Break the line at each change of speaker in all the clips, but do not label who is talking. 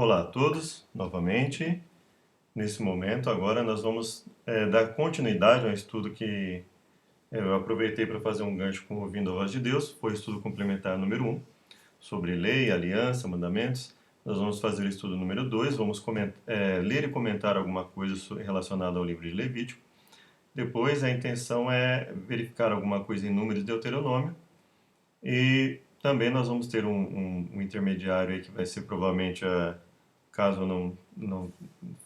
Olá a todos, novamente. Nesse momento, agora nós vamos dar continuidade a um estudo que eu aproveitei para fazer um gancho com Ouvindo a Voz de Deus. Foi o estudo complementar número 1, sobre lei, aliança, mandamentos. Nós vamos fazer o estudo número 2, vamos ler e comentar alguma coisa relacionada ao livro de Levítico. Depois, a intenção é verificar alguma coisa em Números de Deuteronômio. E também nós vamos ter um intermediário aí que vai ser provavelmente caso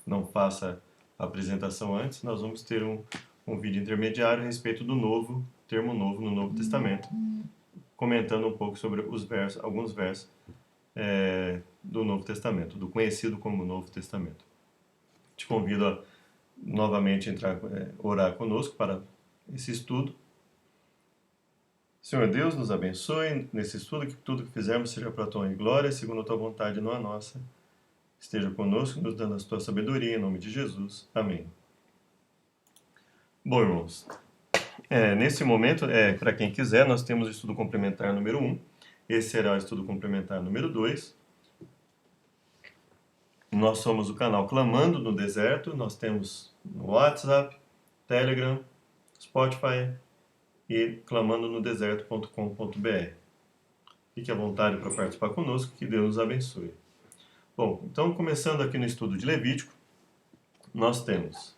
não faça a apresentação antes, nós vamos ter um vídeo intermediário a respeito do termo novo no Novo Testamento, comentando um pouco sobre alguns versos do Novo Testamento, do conhecido como Novo Testamento. Te convido a novamente orar conosco para esse estudo. Senhor Deus, nos abençoe nesse estudo, que tudo que fizermos seja para a tua glória, segundo a tua vontade, não a nossa. Esteja conosco, nos dando a tua sabedoria, em nome de Jesus. Amém. Bom, irmãos, nesse momento, para quem quiser, nós temos o estudo complementar número 1. Esse será o estudo complementar número 2. Nós somos o canal Clamando no Deserto. Nós temos no WhatsApp, Telegram, Spotify e clamandonodeserto.com.br. Fique à vontade para participar conosco, que Deus nos abençoe. Bom, então começando aqui no estudo de Levítico, nós temos: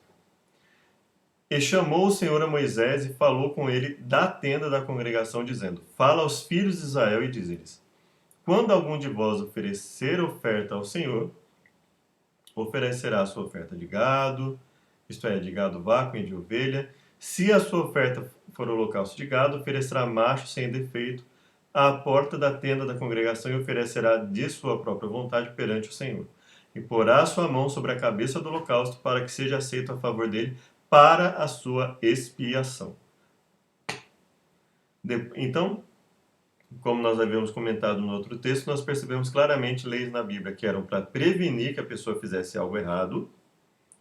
E chamou o Senhor a Moisés e falou com ele da tenda da congregação, dizendo: Fala aos filhos de Israel e diz-lhes: Quando algum de vós oferecer oferta ao Senhor, oferecerá a sua oferta de gado, isto é, de gado vaco e de ovelha. Se a sua oferta for holocausto de gado, oferecerá macho sem defeito à porta da tenda da congregação e oferecerá de sua própria vontade perante o Senhor. E porá a sua mão sobre a cabeça do holocausto para que seja aceito a favor dele para a sua expiação. Então, como nós havíamos comentado no outro texto, nós percebemos claramente leis na Bíblia que eram para prevenir que a pessoa fizesse algo errado,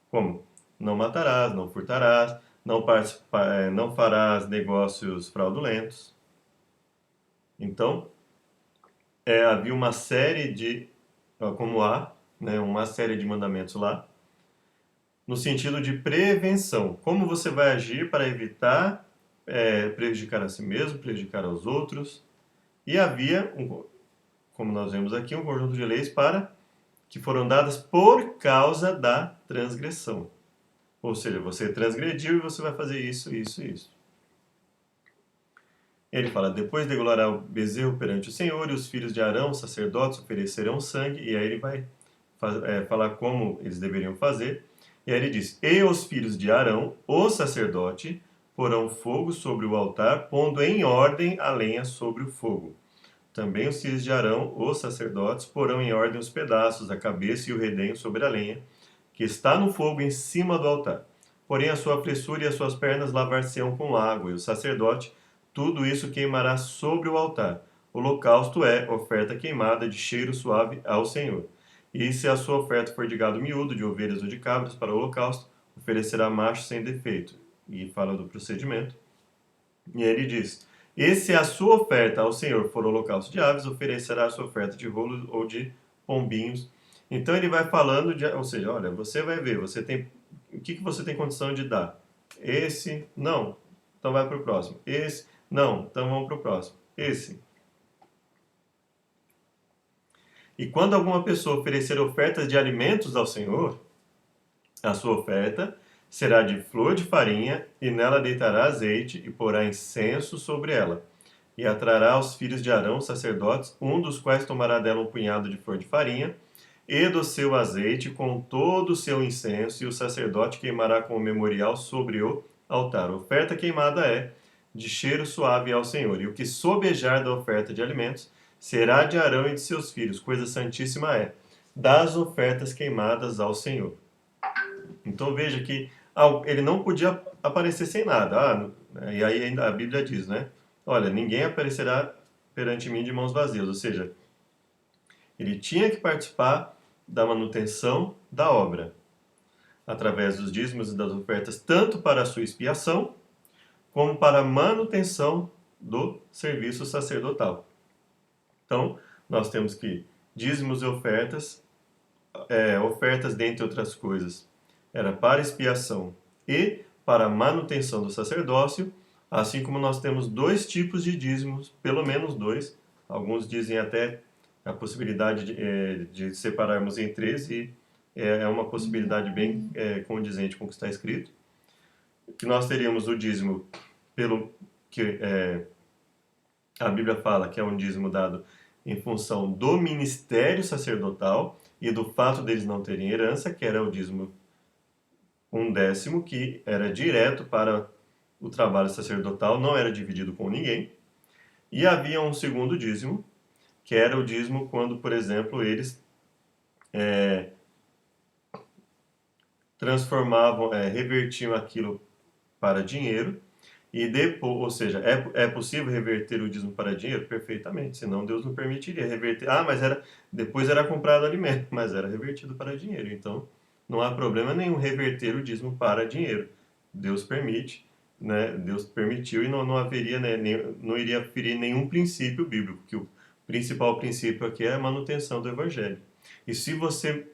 como não matarás, não furtarás, não farás negócios fraudulentos. Então, havia uma série de, uma série de mandamentos lá, no sentido de prevenção. Como você vai agir para evitar prejudicar a si mesmo, prejudicar aos outros. E havia, como nós vemos aqui, um conjunto de leis que foram dadas por causa da transgressão. Ou seja, você transgrediu e você vai fazer isso, isso e isso. Ele fala: depois degolhará o bezerro perante o Senhor, e os filhos de Arão, os sacerdotes, oferecerão sangue. E aí ele vai falar como eles deveriam fazer. E aí ele diz: E os filhos de Arão, o sacerdote, porão fogo sobre o altar, pondo em ordem a lenha sobre o fogo. Também os filhos de Arão, os sacerdotes, porão em ordem os pedaços, a cabeça e o redenho sobre a lenha, que está no fogo em cima do altar. Porém a sua flessura e as suas pernas lavar-se-ão com água, e o sacerdote tudo isso queimará sobre o altar. O holocausto é oferta queimada de cheiro suave ao Senhor. E se a sua oferta for de gado miúdo, de ovelhas ou de cabras para o holocausto, oferecerá macho sem defeito. E fala do procedimento. E ele diz: E se a sua oferta ao Senhor for holocausto de aves, oferecerá a sua oferta de rolos ou de pombinhos. Então ele vai falando, ou seja, olha, você vai ver, o que você tem condição de dar? Esse, não, então vai para o próximo. Esse, não, então vamos para o próximo. Esse. E quando alguma pessoa oferecer ofertas de alimentos ao Senhor, a sua oferta será de flor de farinha, e nela deitará azeite, e porá incenso sobre ela. E atrará aos filhos de Arão, sacerdotes, um dos quais tomará dela um punhado de flor de farinha, e do seu azeite com todo o seu incenso, e o sacerdote queimará como memorial sobre o altar. A oferta queimada é de cheiro suave ao Senhor, e o que sobejar da oferta de alimentos será de Arão e de seus filhos. Coisa santíssima é das ofertas queimadas ao Senhor. Então veja que ele não podia aparecer sem nada. E aí ainda a Bíblia diz, né? Olha, ninguém aparecerá perante mim de mãos vazias. Ou seja, ele tinha que participar da manutenção da obra, através dos dízimos e das ofertas, tanto para a sua expiação, como para a manutenção do serviço sacerdotal. Então, nós temos que dízimos e ofertas ofertas, dentre outras coisas, era para expiação e para manutenção do sacerdócio, assim como nós temos dois tipos de dízimos, pelo menos dois. Alguns dizem até a possibilidade de separarmos em três, e é uma possibilidade bem condizente com o que está escrito. Que nós teríamos o dízimo pelo que a Bíblia fala que é um dízimo dado em função do ministério sacerdotal e do fato deles não terem herança, que era o dízimo 1/10, que era direto para o trabalho sacerdotal, não era dividido com ninguém. E havia um segundo dízimo, que era o dízimo quando, por exemplo, eles transformavam, revertiam aquilo para dinheiro, e depois, ou seja, é possível reverter o dízimo para dinheiro? Perfeitamente, senão Deus não permitiria reverter. Ah, mas depois era comprado alimento, mas era revertido para dinheiro. Então, não há problema nenhum reverter o dízimo para dinheiro. Deus permite, né? Deus permitiu, e não haveria, né, não iria ferir nenhum princípio bíblico, que o principal princípio aqui é a manutenção do evangelho. E se você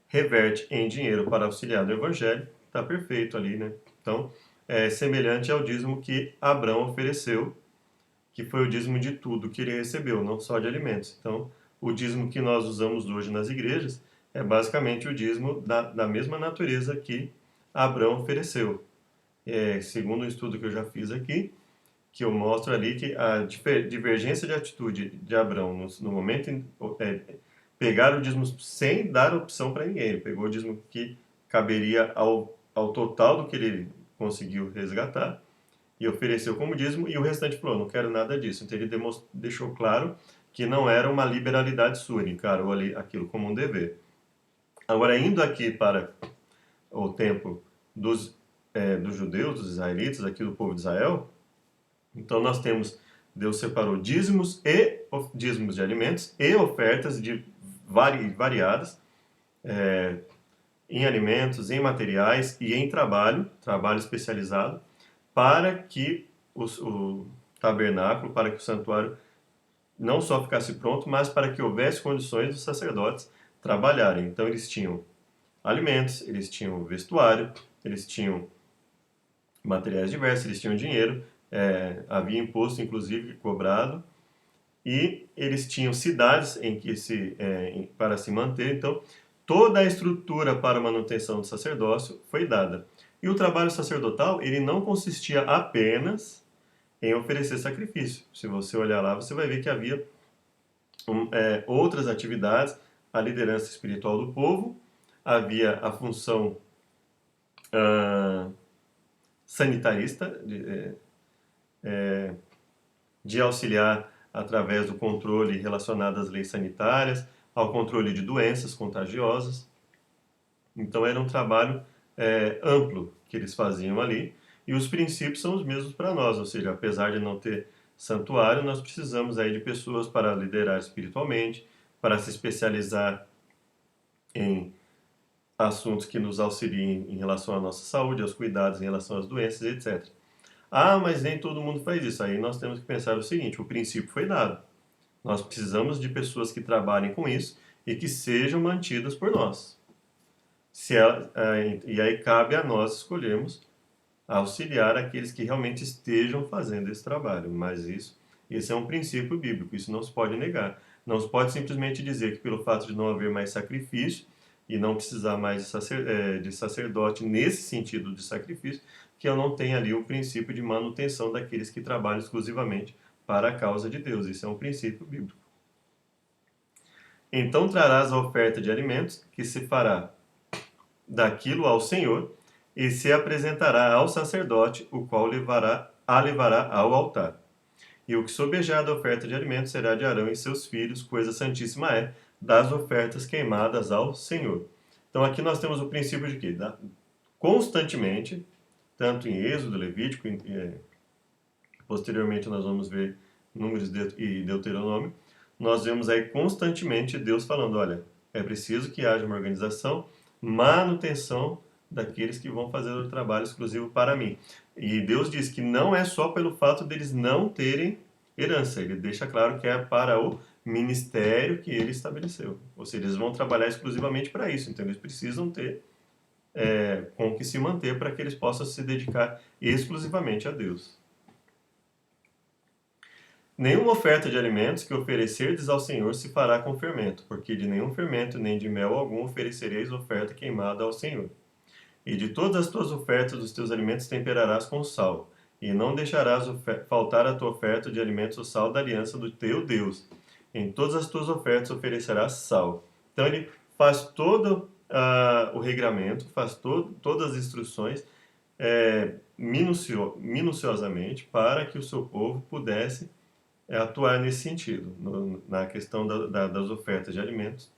reverte em dinheiro para auxiliar no evangelho, está perfeito ali, né? Então, é semelhante ao dízimo que Abraão ofereceu, que foi o dízimo de tudo que ele recebeu, não só de alimentos. Então, o dízimo que nós usamos hoje nas igrejas é basicamente o dízimo da mesma natureza que Abraão ofereceu. Segundo um estudo que eu já fiz aqui, que eu mostro ali que a divergência de atitude de Abraão no momento pegar o dízimo sem dar opção para ninguém. Ele pegou o dízimo que caberia ao total do que ele conseguiu resgatar e ofereceu como dízimo, e o restante falou, não quero nada disso. Então ele deixou claro que não era uma liberalidade sua, ele encarou ali aquilo como um dever. Agora, indo aqui para o tempo dos judeus, dos israelitas, aqui do povo de Israel, então nós temos, Deus separou dízimos de alimentos e ofertas variadas, em alimentos, em materiais e em trabalho especializado, para que o tabernáculo, para que o santuário não só ficasse pronto, mas para que houvesse condições dos sacerdotes trabalharem. Então eles tinham alimentos, eles tinham vestuário, eles tinham materiais diversos, eles tinham dinheiro, havia imposto inclusive cobrado, e eles tinham cidades para se manter. Então toda a estrutura para a manutenção do sacerdócio foi dada. E o trabalho sacerdotal, ele não consistia apenas em oferecer sacrifício. Se você olhar lá, você vai ver que havia outras atividades, a liderança espiritual do povo, havia a função sanitarista, de auxiliar através do controle relacionado às leis sanitárias, ao controle de doenças contagiosas. Então era um trabalho amplo que eles faziam ali, e os princípios são os mesmos para nós, ou seja, apesar de não ter santuário, nós precisamos aí de pessoas para liderar espiritualmente, para se especializar em assuntos que nos auxiliem em relação à nossa saúde, aos cuidados em relação às doenças, etc. Ah, mas nem todo mundo faz isso. Aí nós temos que pensar o seguinte, o princípio foi dado. Nós precisamos de pessoas que trabalhem com isso e que sejam mantidas por nós. E aí cabe a nós escolhermos auxiliar aqueles que realmente estejam fazendo esse trabalho. Mas esse é um princípio bíblico, isso não se pode negar. Não se pode simplesmente dizer que pelo fato de não haver mais sacrifício e não precisar mais de sacerdote nesse sentido de sacrifício, que eu não tenho ali o princípio de manutenção daqueles que trabalham exclusivamente para a causa de Deus. Isso é um princípio bíblico. Então trarás a oferta de alimentos, que se fará daquilo ao Senhor, e se apresentará ao sacerdote, o qual levará ao altar. E o que sobejar da oferta de alimentos será de Arão e seus filhos, coisa santíssima é, das ofertas queimadas ao Senhor. Então aqui nós temos o princípio de que constantemente, tanto em Êxodo, Levítico, posteriormente nós vamos ver Números e Deuteronômio, nós vemos aí constantemente Deus falando, olha, é preciso que haja uma organização, manutenção daqueles que vão fazer o trabalho exclusivo para mim. E Deus diz que não é só pelo fato deles não terem herança, ele deixa claro que é para o ministério que ele estabeleceu. Ou seja, eles vão trabalhar exclusivamente para isso. Então, eles precisam ter com que se manter para que eles possam se dedicar exclusivamente a Deus. Nenhuma oferta de alimentos que oferecerdes ao Senhor se fará com fermento, porque de nenhum fermento nem de mel algum oferecereis oferta queimada ao Senhor. E de todas as tuas ofertas dos teus alimentos temperarás com sal, e não deixarás faltar a tua oferta de alimentos o sal da aliança do teu Deus. Em todas as tuas ofertas oferecerás sal. Então ele faz todo o regramento, faz todas as instruções minuciosamente para que o seu povo pudesse atuar nesse sentido, na questão das ofertas de alimentos,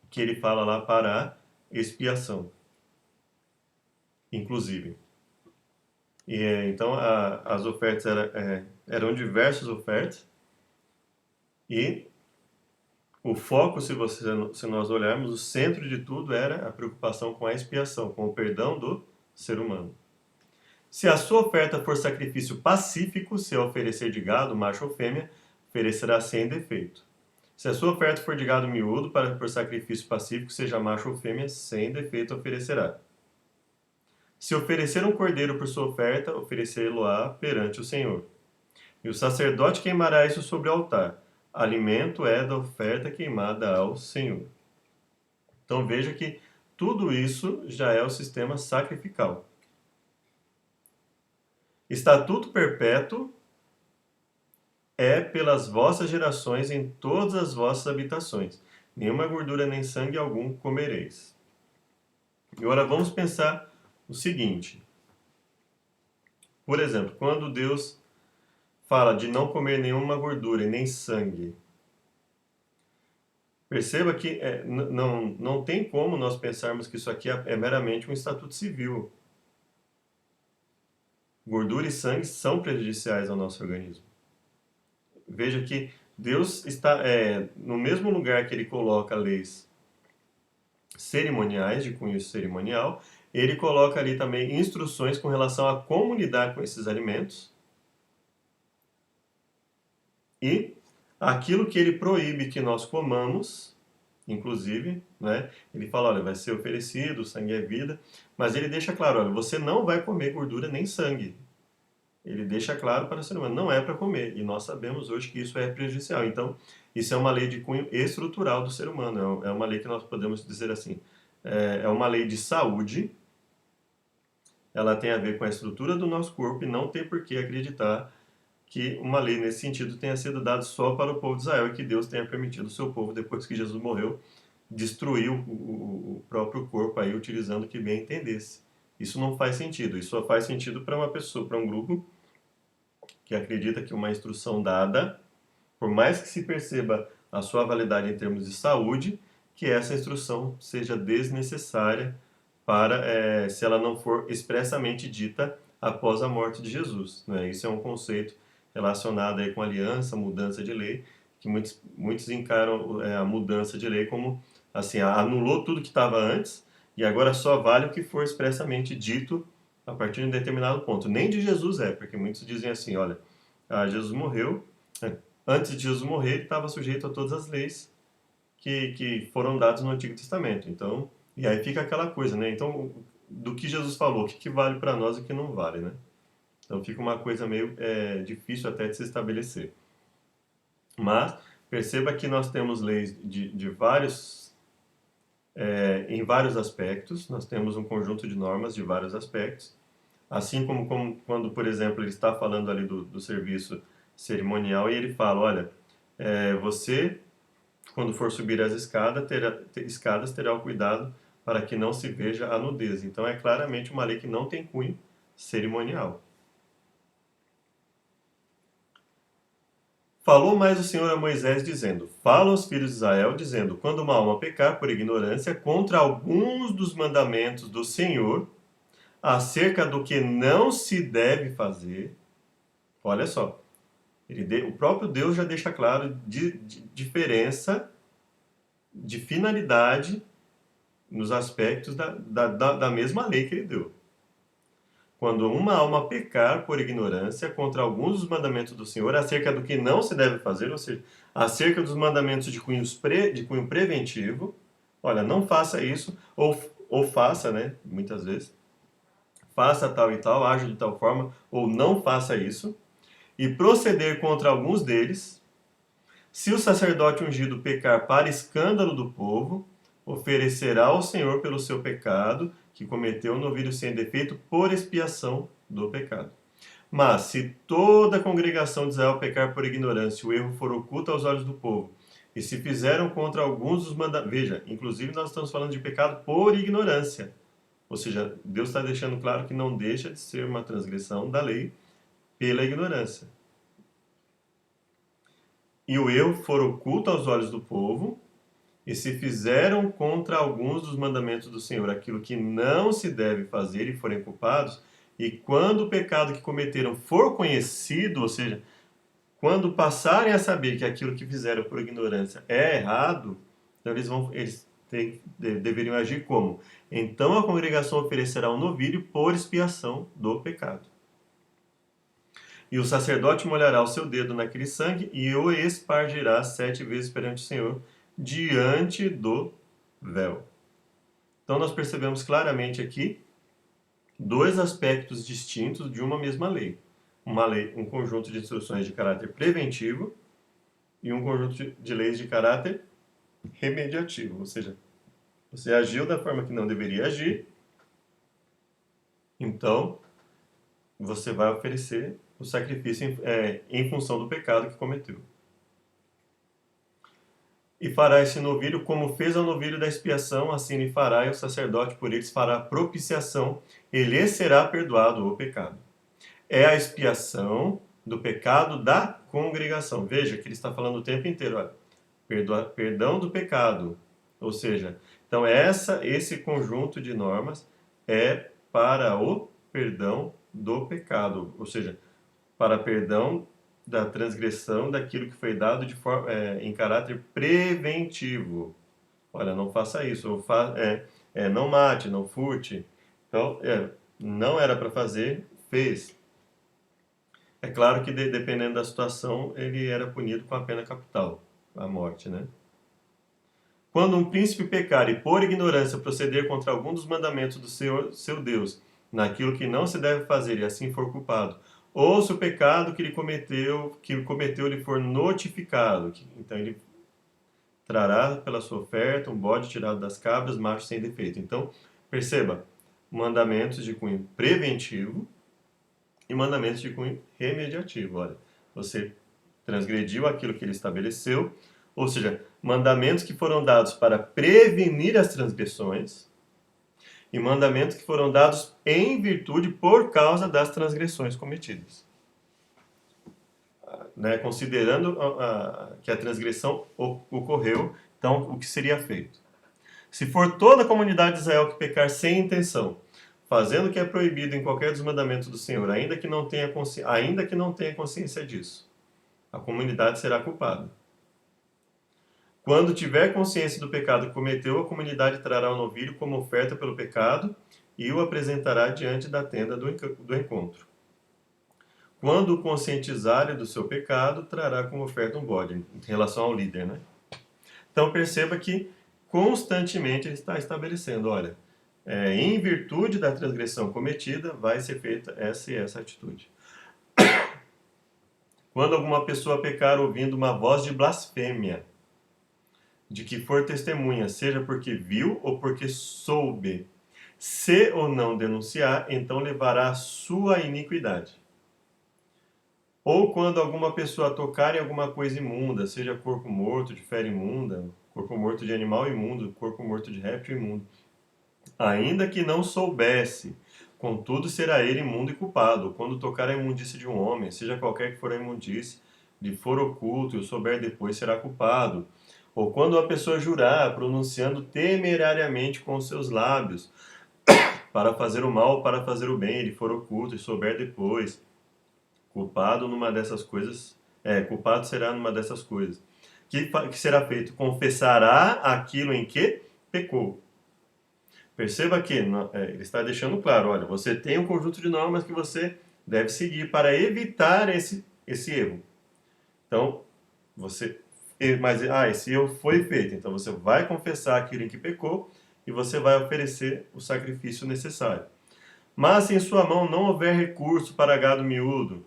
que ele fala lá para a expiação, inclusive. E, então, as ofertas eram diversas ofertas, e o foco, se nós olharmos, o centro de tudo era a preocupação com a expiação, com o perdão do ser humano. Se a sua oferta for sacrifício pacífico, se oferecer de gado, macho ou fêmea, oferecerá sem defeito. Se a sua oferta for de gado miúdo, por sacrifício pacífico, seja macho ou fêmea, sem defeito oferecerá. Se oferecer um cordeiro por sua oferta, oferecê-lo-á perante o Senhor. E o sacerdote queimará isso sobre o altar. Alimento é da oferta queimada ao Senhor. Então veja que tudo isso já é o sistema sacrificial. Estatuto perpétuo é pelas vossas gerações em todas as vossas habitações. Nenhuma gordura nem sangue algum comereis. E agora vamos pensar o seguinte. Por exemplo, quando Deus fala de não comer nenhuma gordura e nem sangue, perceba que não tem como nós pensarmos que isso aqui é meramente um estatuto civil. Gordura e sangue são prejudiciais ao nosso organismo. Veja que Deus está no mesmo lugar que ele coloca leis cerimoniais, de cunho cerimonial, ele coloca ali também instruções com relação a como lidar com esses alimentos e aquilo que ele proíbe que nós comamos, inclusive, né? Ele fala, olha, vai ser oferecido, o sangue é vida, mas ele deixa claro, olha, você não vai comer gordura nem sangue. Ele deixa claro para o ser humano, não é para comer. E nós sabemos hoje que isso é prejudicial. Então, isso é uma lei de cunho estrutural do ser humano. É uma lei que nós podemos dizer assim, é uma lei de saúde. Ela tem a ver com a estrutura do nosso corpo e não tem por que acreditar que uma lei nesse sentido tenha sido dada só para o povo de Israel e que Deus tenha permitido o seu povo, depois que Jesus morreu, destruir o próprio corpo aí, utilizando o que bem entendesse. Isso não faz sentido. Isso só faz sentido para uma pessoa, para um grupo que acredita que uma instrução dada, por mais que se perceba a sua validade em termos de saúde, que essa instrução seja desnecessária para, se ela não for expressamente dita após a morte de Jesus. Né? Isso é um conceito relacionado aí com aliança, mudança de lei, que muitos encaram a mudança de lei como assim, anulou tudo que estava antes e agora só vale o que for expressamente dito a partir de um determinado ponto. Nem de Jesus porque muitos dizem assim, olha, Jesus morreu, antes de Jesus morrer ele estava sujeito a todas as leis que foram dadas no Antigo Testamento. Então, e aí fica aquela coisa, né? Então, do que Jesus falou, o que vale para nós e o que não vale, né? Então fica uma coisa meio difícil até de se estabelecer. Mas perceba que nós temos leis de vários em vários aspectos, nós temos um conjunto de normas de vários aspectos, assim como quando, por exemplo, ele está falando ali do serviço cerimonial e ele fala, olha, você, quando for subir as escadas, terá o cuidado para que não se veja a nudez. Então é claramente uma lei que não tem cunho cerimonial. Falou mais o Senhor a Moisés, dizendo, fala aos filhos de Israel, dizendo, quando uma alma pecar por ignorância contra alguns dos mandamentos do Senhor, acerca do que não se deve fazer, olha só, o próprio Deus já deixa claro de diferença de finalidade nos aspectos da mesma lei que ele deu. quando uma alma pecar por ignorância contra alguns dos mandamentos do Senhor acerca do que não se deve fazer, ou seja, acerca dos mandamentos de cunho preventivo, olha, não faça isso, ou faça, né, muitas vezes, faça tal e tal, haja de tal forma, ou não faça isso, e proceder contra alguns deles, se o sacerdote ungido pecar para escândalo do povo, oferecerá ao Senhor pelo seu pecado, que cometeu no novilho sem defeito, por expiação do pecado. Mas, se toda a congregação de Israel pecar por ignorância, o erro for oculto aos olhos do povo, e se fizeram contra alguns dos mandamentos. Veja, inclusive nós estamos falando de pecado por ignorância. Ou seja, Deus está deixando claro que não deixa de ser uma transgressão da lei pela ignorância. E o erro for oculto aos olhos do povo, e se fizeram contra alguns dos mandamentos do Senhor aquilo que não se deve fazer e forem culpados, e quando o pecado que cometeram for conhecido, ou seja, quando passarem a saber que aquilo que fizeram por ignorância é errado, então deveriam agir como? Então a congregação oferecerá um novilho por expiação do pecado. E o sacerdote molhará o seu dedo naquele sangue e o espargirá 7 vezes perante o Senhor, diante do véu. Então nós percebemos claramente aqui dois aspectos distintos de uma mesma lei. Uma lei, um conjunto de instruções de caráter preventivo e um conjunto de leis de caráter remediativo. Ou seja, você agiu da forma que não deveria agir, então você vai oferecer o sacrifício em função do pecado que cometeu. E fará esse novilho como fez ao novilho da expiação, assim lhe fará, e o sacerdote por eles fará propiciação, e lhe será perdoado o pecado. É a expiação do pecado da congregação. Veja que ele está falando o tempo inteiro, olha, perdão do pecado. Ou seja, então esse conjunto de normas é para o perdão do pecado, ou seja, para perdão da transgressão daquilo que foi dado em caráter preventivo. Olha, não faça isso, ou não mate, não furte. Então, não era para fazer, fez. É claro que dependendo da situação, ele era punido com a pena capital, a morte, né? Quando um príncipe pecar e por ignorância proceder contra algum dos mandamentos do Senhor, seu Deus, naquilo que não se deve fazer e assim for culpado, ou se o pecado que ele cometeu lhe for notificado, então ele trará pela sua oferta um bode tirado das cabras, macho sem defeito. Então, perceba, mandamentos de cunho preventivo e mandamentos de cunho remediativo. Olha, você transgrediu aquilo que ele estabeleceu, ou seja, mandamentos que foram dados para prevenir as transgressões e mandamentos que foram dados em virtude por causa das transgressões cometidas. Né? Considerando que a transgressão ocorreu, então o que seria feito? Se for toda a comunidade de Israel que pecar sem intenção, fazendo o que é proibido em qualquer dos mandamentos do Senhor, ainda que não tenha consciência disso, a comunidade será culpada. Quando tiver consciência do pecado que cometeu, a comunidade trará o novilho como oferta pelo pecado e o apresentará diante da tenda do encontro. Quando o conscientizar do seu pecado, trará como oferta um bode, em relação ao líder, né? Então perceba que constantemente ele está estabelecendo, olha, em virtude da transgressão cometida, vai ser feita essa e essa atitude. Quando alguma pessoa pecar ouvindo uma voz de blasfêmia, de que for testemunha, seja porque viu ou porque soube, se ou não denunciar, então levará a sua iniquidade. Ou quando alguma pessoa tocar em alguma coisa imunda, seja corpo morto de fera imunda, corpo morto de animal imundo, corpo morto de réptil imundo, ainda que não soubesse, contudo será ele imundo e culpado. Quando tocar a imundície de um homem, seja qualquer que for a imundície, lhe for oculto e o souber depois, será culpado. Ou quando a pessoa jurar, pronunciando temerariamente com os seus lábios, para fazer o mal ou para fazer o bem, ele for oculto e souber depois, culpado será numa dessas coisas. Que será feito? Confessará aquilo em que pecou. Perceba que ele está deixando claro, olha, você tem um conjunto de normas que você deve seguir para evitar esse erro. Então, esse erro foi feito, então você vai confessar aquilo em que pecou e você vai oferecer o sacrifício necessário. Mas se em sua mão não houver recurso para gado miúdo,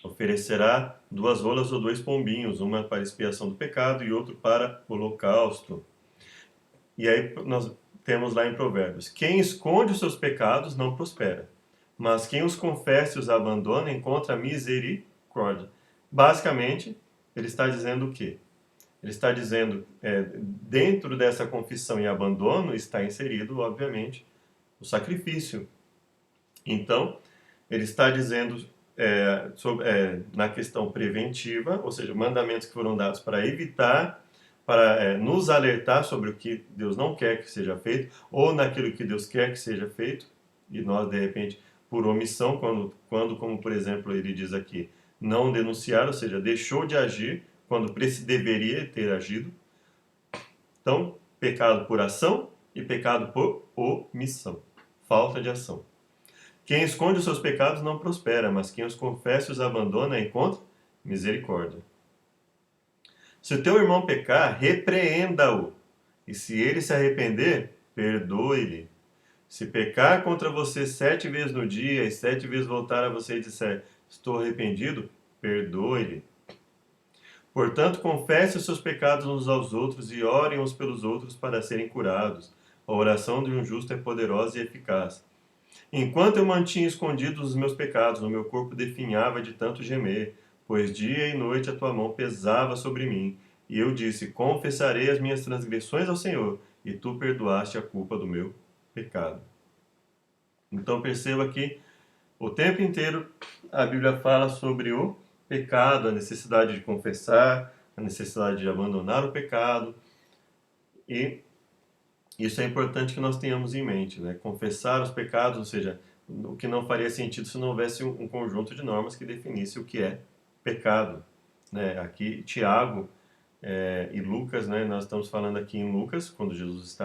oferecerá 2 rolas ou 2 pombinhos, uma para expiação do pecado e outro para holocausto. E aí nós temos lá em Provérbios: quem esconde os seus pecados não prospera, mas quem os confessa e os abandona encontra misericórdia. Basicamente, ele está dizendo o quê? Ele está dizendo, dentro dessa confissão e abandono está inserido, obviamente, o sacrifício. Então, ele está dizendo na questão preventiva, ou seja, mandamentos que foram dados para evitar, para nos alertar sobre o que Deus não quer que seja feito, ou naquilo que Deus quer que seja feito, e nós, de repente, por omissão, quando como por exemplo, ele diz aqui, não denunciar, ou seja, deixou de agir quando deveria ter agido. Então, pecado por ação e pecado por omissão, falta de ação. Quem esconde os seus pecados não prospera, mas quem os confessa e os abandona encontra misericórdia. Se o teu irmão pecar, repreenda-o, e se ele se arrepender, perdoe-lhe. Se pecar contra você 7 vezes no dia e 7 vezes voltar a você e disser, estou arrependido, perdoe-lhe. Portanto, confesse os seus pecados uns aos outros e orem uns pelos outros para serem curados. A oração de um justo é poderosa e eficaz. Enquanto eu mantinha escondidos os meus pecados, o meu corpo definhava de tanto gemer, pois dia e noite a tua mão pesava sobre mim. E eu disse, confessarei as minhas transgressões ao Senhor, e tu perdoaste a culpa do meu pecado. Então perceba que o tempo inteiro a Bíblia fala sobre o pecado, a necessidade de confessar, a necessidade de abandonar o pecado. E isso é importante que nós tenhamos em mente, né? Confessar os pecados, ou seja, o que não faria sentido se não houvesse um conjunto de normas que definisse o que é pecado, né? Aqui, Tiago e Lucas, né? Nós estamos falando aqui em Lucas, quando Jesus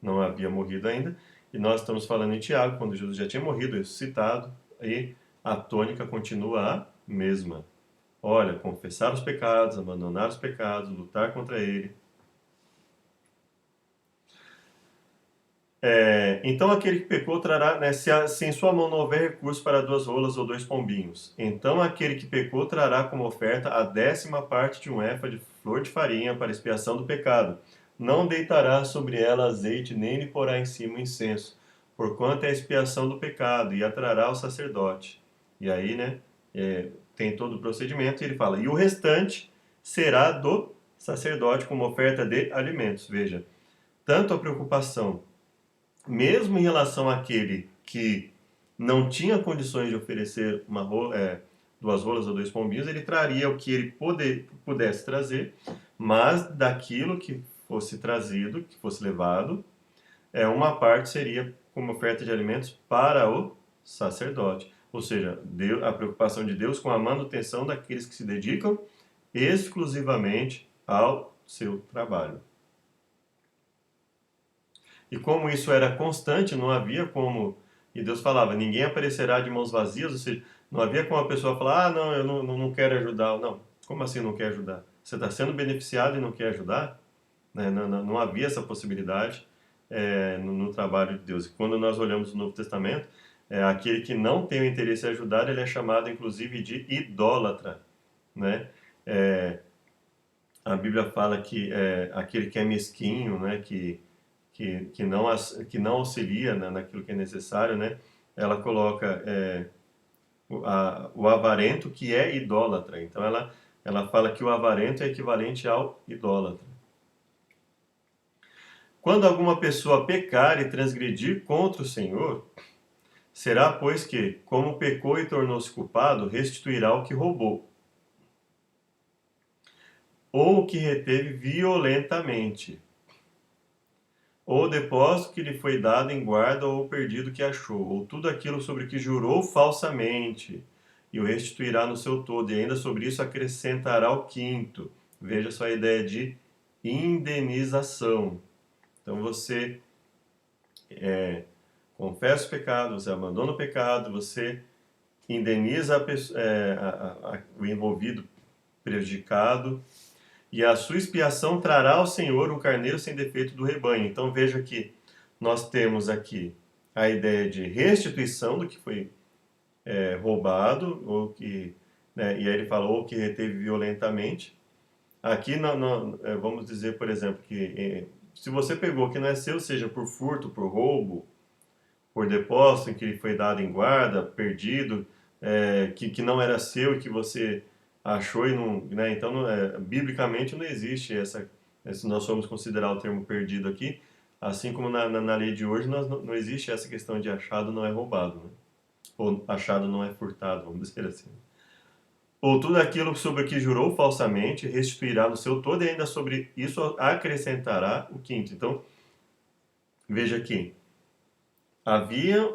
não havia morrido ainda, e nós estamos falando em Tiago, quando Jesus já tinha morrido, ressuscitado, e a tônica continua a mesma. Olha, confessar os pecados, abandonar os pecados, lutar contra ele. Então aquele que pecou trará, né, se em sua mão não houver recurso para 2 rolas ou 2 pombinhos, então aquele que pecou trará como oferta a 10ª parte de um efa de flor de farinha para expiação do pecado. Não deitará sobre ela azeite, nem lhe porá em cima o incenso, porquanto é a expiação do pecado, e a trará ao sacerdote. E aí, né, tem todo o procedimento, e ele fala, e o restante será do sacerdote como oferta de alimentos. Veja, tanto a preocupação mesmo em relação àquele que não tinha condições de oferecer 2 rolas ou 2 pombinhos, ele traria o que ele pudesse trazer, mas daquilo que fosse trazido, que fosse levado, uma parte seria como oferta de alimentos para o sacerdote. Ou seja, a preocupação de Deus com a manutenção daqueles que se dedicam exclusivamente ao seu trabalho. E como isso era constante, não havia como. E Deus falava: ninguém aparecerá de mãos vazias, ou seja, não havia como a pessoa falar: ah, não, eu não quero ajudar. Não, como assim não quer ajudar? Você está sendo beneficiado e não quer ajudar? Né? Não havia essa possibilidade no trabalho de Deus. E quando nós olhamos o Novo Testamento, aquele que não tem o interesse em ajudar, ele é chamado inclusive de idólatra. Né? A Bíblia fala que aquele que é mesquinho, né, que não auxilia naquilo que é necessário, né? Ela coloca o avarento que é idólatra. Então ela fala que o avarento é equivalente ao idólatra. Quando alguma pessoa pecar e transgredir contra o Senhor, será, pois que, como pecou e tornou-se culpado, restituirá o que roubou, ou o que reteve violentamente, ou o depósito que lhe foi dado em guarda, ou o perdido que achou, ou tudo aquilo sobre que jurou falsamente, e o restituirá no seu todo, e ainda sobre isso acrescentará o quinto. Veja só a ideia de indenização. Então você confessa o pecado, você abandona o pecado, você indeniza o envolvido prejudicado, e a sua expiação trará ao Senhor um carneiro sem defeito do rebanho. Então veja que nós temos aqui a ideia de restituição do que foi roubado, ou que, né, e aí ele falou que reteve violentamente. Aqui vamos dizer, por exemplo, que se você pegou que não é seu, seja por furto, por roubo, por depósito em que ele foi dado em guarda, perdido, que não era seu e que você achou e não, né? Então, biblicamente não existe se nós formos considerar o termo perdido aqui, assim como na lei de hoje, não existe essa questão de achado não é roubado, né? Ou achado não é furtado, vamos dizer assim. Ou tudo aquilo sobre o que jurou falsamente restituirá no seu todo e ainda sobre isso acrescentará o quinto. Então, veja aqui, havia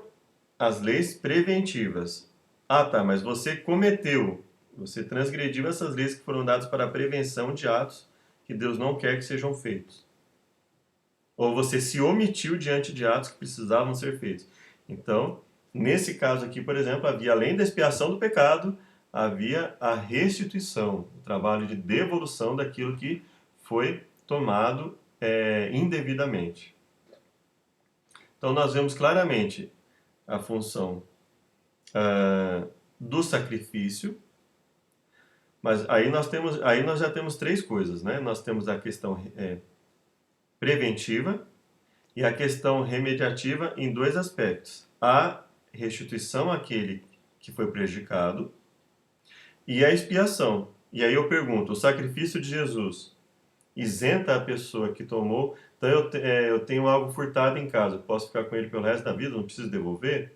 as leis preventivas. Ah, tá, mas você transgrediu essas leis que foram dadas para a prevenção de atos que Deus não quer que sejam feitos. Ou você se omitiu diante de atos que precisavam ser feitos. Então, nesse caso aqui, por exemplo, havia além da expiação do pecado, havia a restituição, o trabalho de devolução daquilo que foi tomado indevidamente. Então, nós vemos claramente a função do sacrifício, mas aí nós já temos três coisas, né? Nós temos a questão preventiva e a questão remediativa em dois aspectos: a restituição àquele que foi prejudicado e a expiação. E aí eu pergunto, o sacrifício de Jesus isenta a pessoa que tomou? Então eu tenho algo furtado em casa, posso ficar com ele pelo resto da vida, não preciso devolver?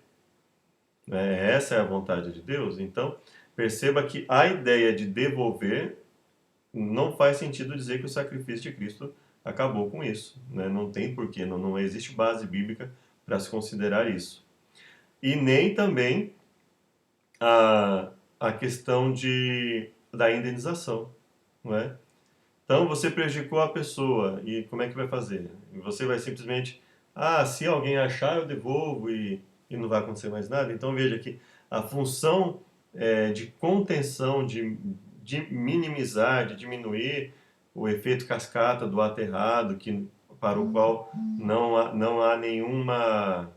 Essa é a vontade de Deus? Então, perceba que a ideia de devolver não faz sentido dizer que o sacrifício de Cristo acabou com isso. Né? Não tem porquê, não existe base bíblica para se considerar isso. E nem também a questão da indenização. Não é? Então, você prejudicou a pessoa, e como é que vai fazer? Você vai simplesmente, se alguém achar, eu devolvo e não vai acontecer mais nada? Então, veja que a função de contenção, de minimizar, de diminuir o efeito cascata do ato errado, para o qual não há nenhuma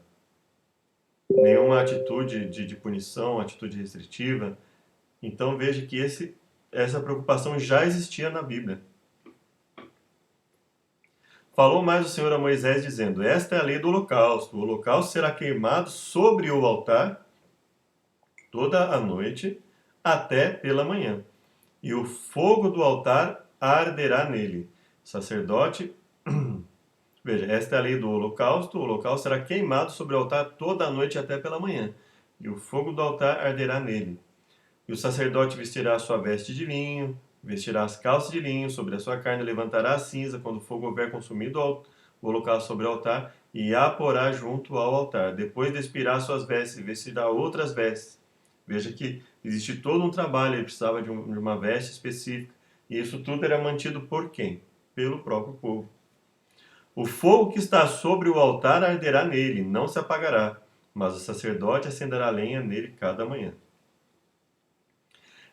atitude de punição, atitude restritiva. Então, veja que essa preocupação já existia na Bíblia. Falou mais o Senhor a Moisés, dizendo: esta é a lei do holocausto. O holocausto será queimado sobre o altar toda a noite até pela manhã, e o fogo do altar arderá nele. O sacerdote, veja, esta é a lei do holocausto. O holocausto será queimado sobre o altar toda a noite até pela manhã, e o fogo do altar arderá nele. E o sacerdote vestirá a sua veste de linho, vestirá as calças de linho, sobre a sua carne levantará a cinza, quando o fogo houver consumido o holocausto sobre o altar, e a porá junto ao altar. Depois despirá suas vestes, e vestirá outras vestes. Veja que existe todo um trabalho, ele precisava de uma veste específica, e isso tudo era mantido por quem? Pelo próprio povo. O fogo que está sobre o altar arderá nele, não se apagará, mas o sacerdote acenderá lenha nele cada manhã.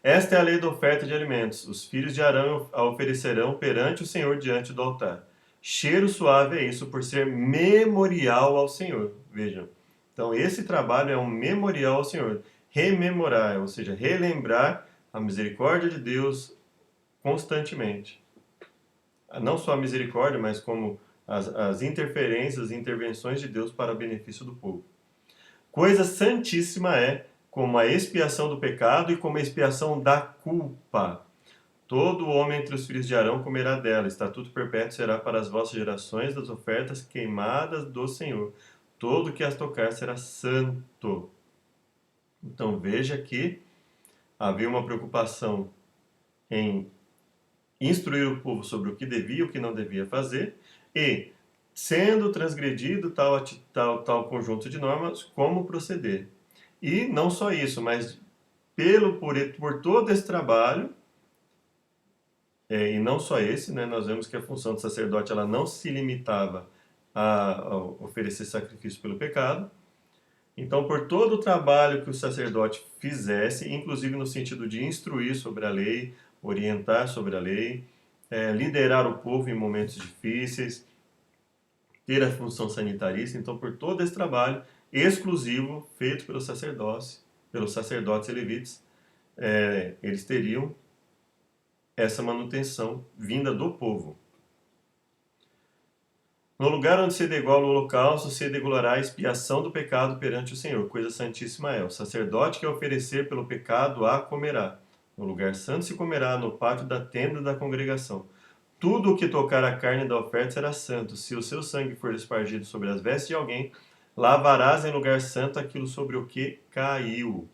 Esta é a lei da oferta de alimentos. Os filhos de Arão a oferecerão perante o Senhor diante do altar. Cheiro suave é isso, por ser memorial ao Senhor. Vejam. Então, esse trabalho é um memorial ao Senhor. Rememorar, ou seja, relembrar a misericórdia de Deus constantemente. Não só a misericórdia, mas como as interferências e intervenções de Deus para benefício do povo. Coisa santíssima é como a expiação do pecado e como a expiação da culpa. Todo homem entre os filhos de Arão comerá dela. Estatuto perpétuo será para as vossas gerações das ofertas queimadas do Senhor. Todo que as tocar será santo. Então veja que havia uma preocupação em instruir o povo sobre o que devia e o que não devia fazer, e, sendo transgredido tal conjunto de normas, como proceder. E não só isso, mas por todo esse trabalho, e não só esse, né, nós vemos que a função do sacerdote ela não se limitava a oferecer sacrifício pelo pecado. Então, por todo o trabalho que o sacerdote fizesse, inclusive no sentido de instruir sobre a lei, orientar sobre a lei, liderar o povo em momentos difíceis, ter a função sanitarista, então por todo esse trabalho exclusivo feito pelo sacerdócio, pelos sacerdotes e levitas, eles teriam essa manutenção vinda do povo. No lugar onde se degola o holocausto, se degolará a expiação do pecado perante o Senhor. Coisa santíssima é. O sacerdote que oferecer pelo pecado a comerá. No lugar santo se comerá, no pátio da tenda da congregação. Tudo o que tocar a carne da oferta será santo. Se o seu sangue for espargido sobre as vestes de alguém, lavarás em lugar santo aquilo sobre o que caiu.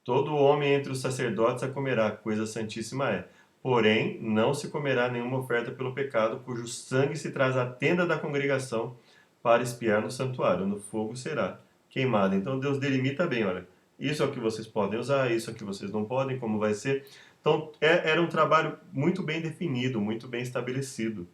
Todo homem entre os sacerdotes a comerá, coisa santíssima é. Porém, não se comerá nenhuma oferta pelo pecado, cujo sangue se traz à tenda da congregação para espiar no santuário. No fogo será queimado. Então Deus delimita bem, olha, isso é o que vocês podem usar, isso é o que vocês não podem, como vai ser. Então, era um trabalho muito bem definido, muito bem estabelecido.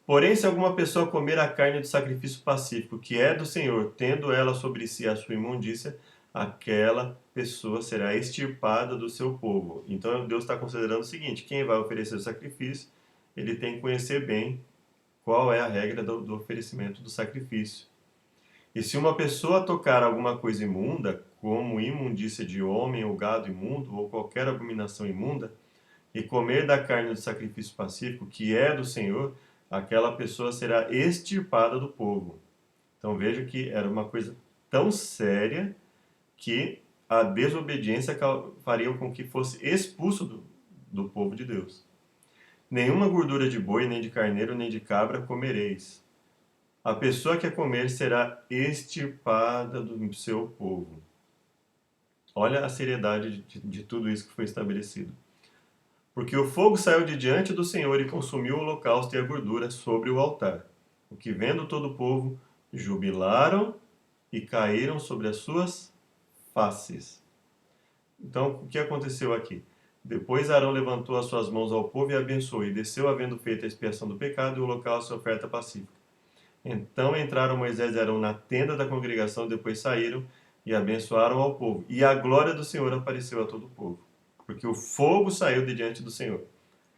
Porém, se alguma pessoa comer a carne do sacrifício pacífico, que é do Senhor, tendo ela sobre si a sua imundícia, aquela pessoa será extirpada do seu povo. Então, Deus está considerando o seguinte: quem vai oferecer o sacrifício, ele tem que conhecer bem qual é a regra do oferecimento do sacrifício. E se uma pessoa tocar alguma coisa imunda, como imundícia de homem ou gado imundo, ou qualquer abominação imunda, e comer da carne do sacrifício pacífico, que é do Senhor, aquela pessoa será extirpada do povo. Então veja que era uma coisa tão séria que a desobediência faria com que fosse expulso do povo de Deus. Nenhuma gordura de boi, nem de carneiro, nem de cabra comereis. A pessoa que a comer será extirpada do seu povo. Olha a seriedade de tudo isso que foi estabelecido. Porque o fogo saiu de diante do Senhor e consumiu o holocausto e a gordura sobre o altar. O que vendo todo o povo, jubilaram e caíram sobre as suas faces. Então, o que aconteceu aqui? Depois Arão levantou as suas mãos ao povo e abençoou, e desceu, havendo feito a expiação do pecado, e o holocausto e a oferta pacífica. Então entraram Moisés e Arão na tenda da congregação, depois saíram e abençoaram ao povo. E a glória do Senhor apareceu a todo o povo, porque o fogo saiu de diante do Senhor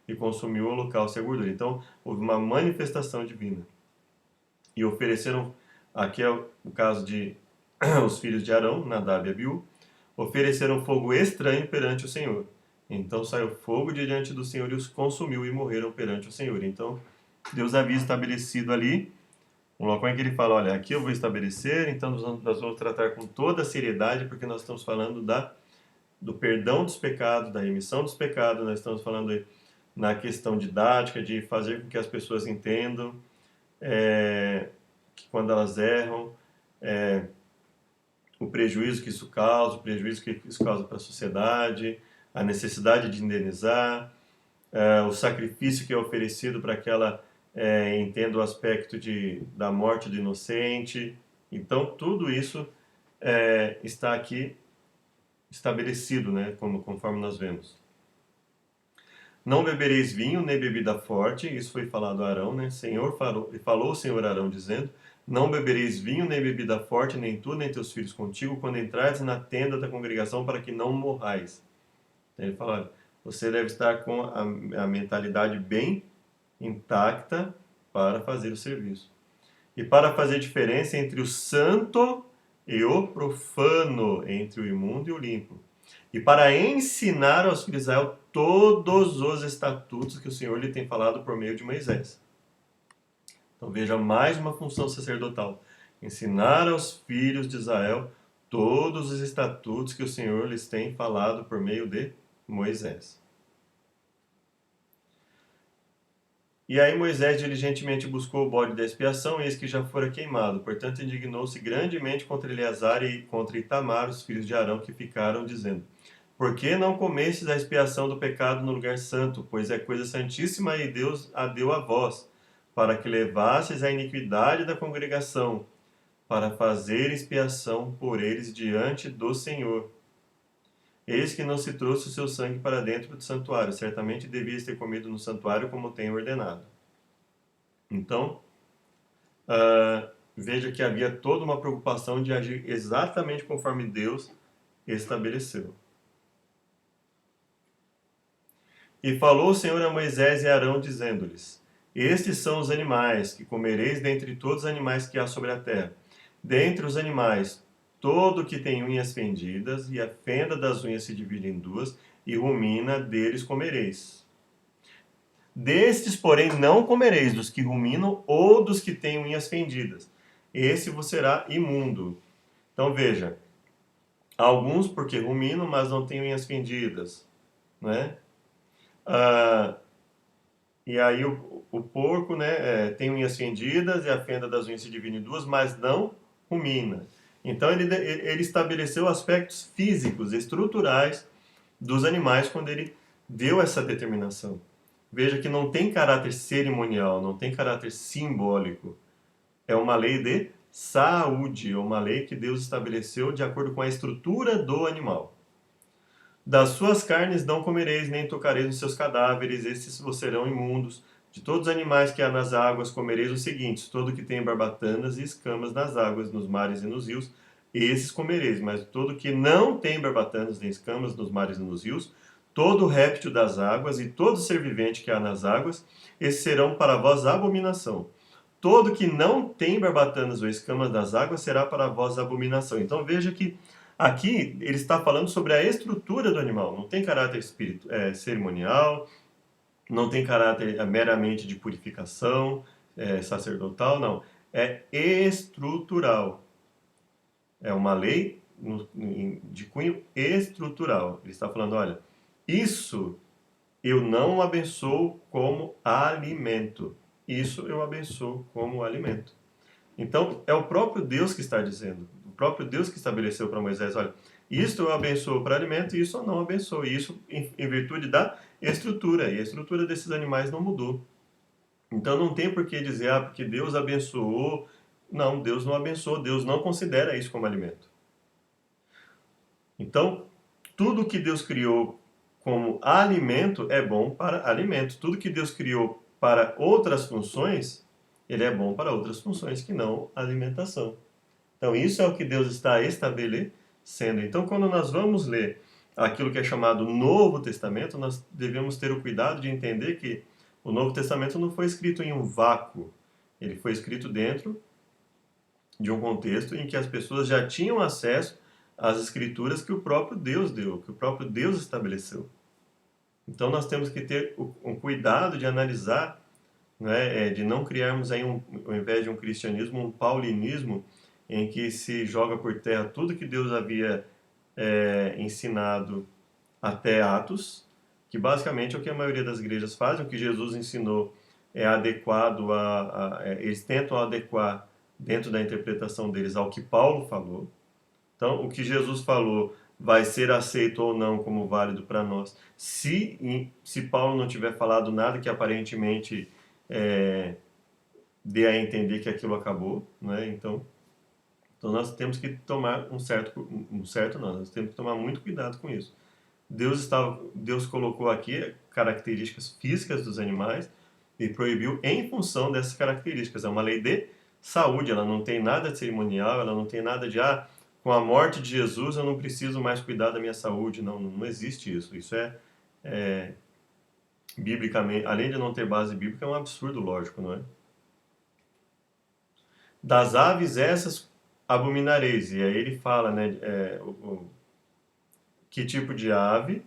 e consumiu o holocausto e a gordura. Então, houve uma manifestação divina. E ofereceram, aqui é o caso de os filhos de Arão, Nadab e Abiú, ofereceram fogo estranho perante o Senhor. Então saiu fogo de diante do Senhor e os consumiu e morreram perante o Senhor. Então, Deus havia estabelecido ali um local em que ele fala, olha, aqui eu vou estabelecer, então nós vamos tratar com toda a seriedade, porque nós estamos falando do perdão dos pecados, da remissão dos pecados, nós estamos falando na questão didática, de fazer com que as pessoas entendam que quando elas erram, o prejuízo que isso causa, o prejuízo que isso causa para a sociedade, a necessidade de indenizar, o sacrifício que é oferecido para que ela entenda o aspecto da morte do inocente. Então, tudo isso está aqui estabelecido, né, conforme nós vemos. Não bebereis vinho, nem bebida forte, isso foi falado a Arão, né? Falou o Senhor a Arão, dizendo, não bebereis vinho, nem bebida forte, nem tu, nem teus filhos contigo, quando entrares na tenda da congregação, para que não morrais. Então, ele fala, olha, você deve estar com a mentalidade bem intacta para fazer o serviço. E para fazer diferença entre o santo e o profano, entre o imundo e o limpo. E para ensinar aos filhos de Israel todos os estatutos que o Senhor lhe tem falado por meio de Moisés. Então veja mais uma função sacerdotal. Ensinar aos filhos de Israel todos os estatutos que o Senhor lhes tem falado por meio de Moisés. E aí Moisés diligentemente buscou o bode da expiação, eis que já fora queimado. Portanto, indignou-se grandemente contra Eleazar e contra Itamar, os filhos de Arão, que ficaram, dizendo, por que não comestes a expiação do pecado no lugar santo? Pois é coisa santíssima e Deus a deu a vós, para que levasseis a iniquidade da congregação, para fazer expiação por eles diante do Senhor. Eis que não se trouxe o seu sangue para dentro do santuário. Certamente devias ter comido no santuário como tenho ordenado. Então, veja que havia toda uma preocupação de agir exatamente conforme Deus estabeleceu. E falou o Senhor a Moisés e a Arão, dizendo-lhes: Estes são os animais que comereis dentre todos os animais que há sobre a terra. Dentre os animais, todo que tem unhas fendidas, e a fenda das unhas se divide em duas, e rumina, deles comereis. Destes, porém, não comereis dos que ruminam ou dos que têm unhas fendidas. Esse vos será imundo. Então veja, alguns porque ruminam, mas não têm unhas fendidas, né? Ah, e aí o porco, né, tem unhas fendidas e a fenda das unhas se divide em duas, mas não rumina. Então ele estabeleceu aspectos físicos, estruturais dos animais quando ele deu essa determinação. Veja que não tem caráter cerimonial, não tem caráter simbólico. É uma lei de saúde, é uma lei que Deus estabeleceu de acordo com a estrutura do animal. Das suas carnes não comereis, nem tocareis nos seus cadáveres, esses vos serão imundos. De todos os animais que há nas águas comereis os seguintes: todo que tem barbatanas e escamas nas águas, nos mares e nos rios, esses comereis. Mas todo que não tem barbatanas nem escamas nos mares e nos rios, todo réptil das águas e todo ser vivente que há nas águas, esses serão para vós abominação. Todo que não tem barbatanas ou escamas nas águas será para vós abominação. Então veja que aqui ele está falando sobre a estrutura do animal, não tem caráter cerimonial, não tem caráter meramente de purificação sacerdotal, não. É estrutural. É uma lei de cunho estrutural. Ele está falando, olha, isso eu não abençoo como alimento. Isso eu abençoo como alimento. Então, é o próprio Deus que está dizendo, o próprio Deus que estabeleceu para Moisés, olha, isto eu abençoo para alimento e isso eu não abençoo, e isso em virtude da estrutura, e a estrutura desses animais não mudou. Então não tem por que dizer, porque Deus abençoou. Não, Deus não abençoou, Deus não considera isso como alimento. Então, tudo que Deus criou como alimento é bom para alimento. Tudo que Deus criou para outras funções, ele é bom para outras funções que não alimentação. Então, isso é o que Deus está estabelecendo. Então, quando nós vamos ler aquilo que é chamado Novo Testamento, nós devemos ter o cuidado de entender que o Novo Testamento não foi escrito em um vácuo. Ele foi escrito dentro de um contexto em que as pessoas já tinham acesso às escrituras que o próprio Deus deu, que o próprio Deus estabeleceu. Então, nós temos que ter um cuidado de analisar, né, de não criarmos aí, ao invés de um cristianismo, um paulinismo, em que se joga por terra tudo que Deus havia ensinado até Atos, que basicamente é o que a maioria das igrejas fazem, o que Jesus ensinou é adequado eles tentam adequar dentro da interpretação deles ao que Paulo falou. Então, o que Jesus falou vai ser aceito ou não como válido para nós. Se Paulo não tiver falado nada que aparentemente dê a entender que aquilo acabou, né? Então nós temos que tomar nós temos que tomar muito cuidado com isso. Deus colocou aqui características físicas dos animais e proibiu em função dessas características. É uma lei de saúde, ela não tem nada de cerimonial, ela não tem nada de com a morte de Jesus eu não preciso mais cuidar da minha saúde. Não, não existe isso. Isso é biblicamente, além de não ter base bíblica, é um absurdo lógico, não é? Das aves essas abominareis. E aí ele fala, né, que tipo de ave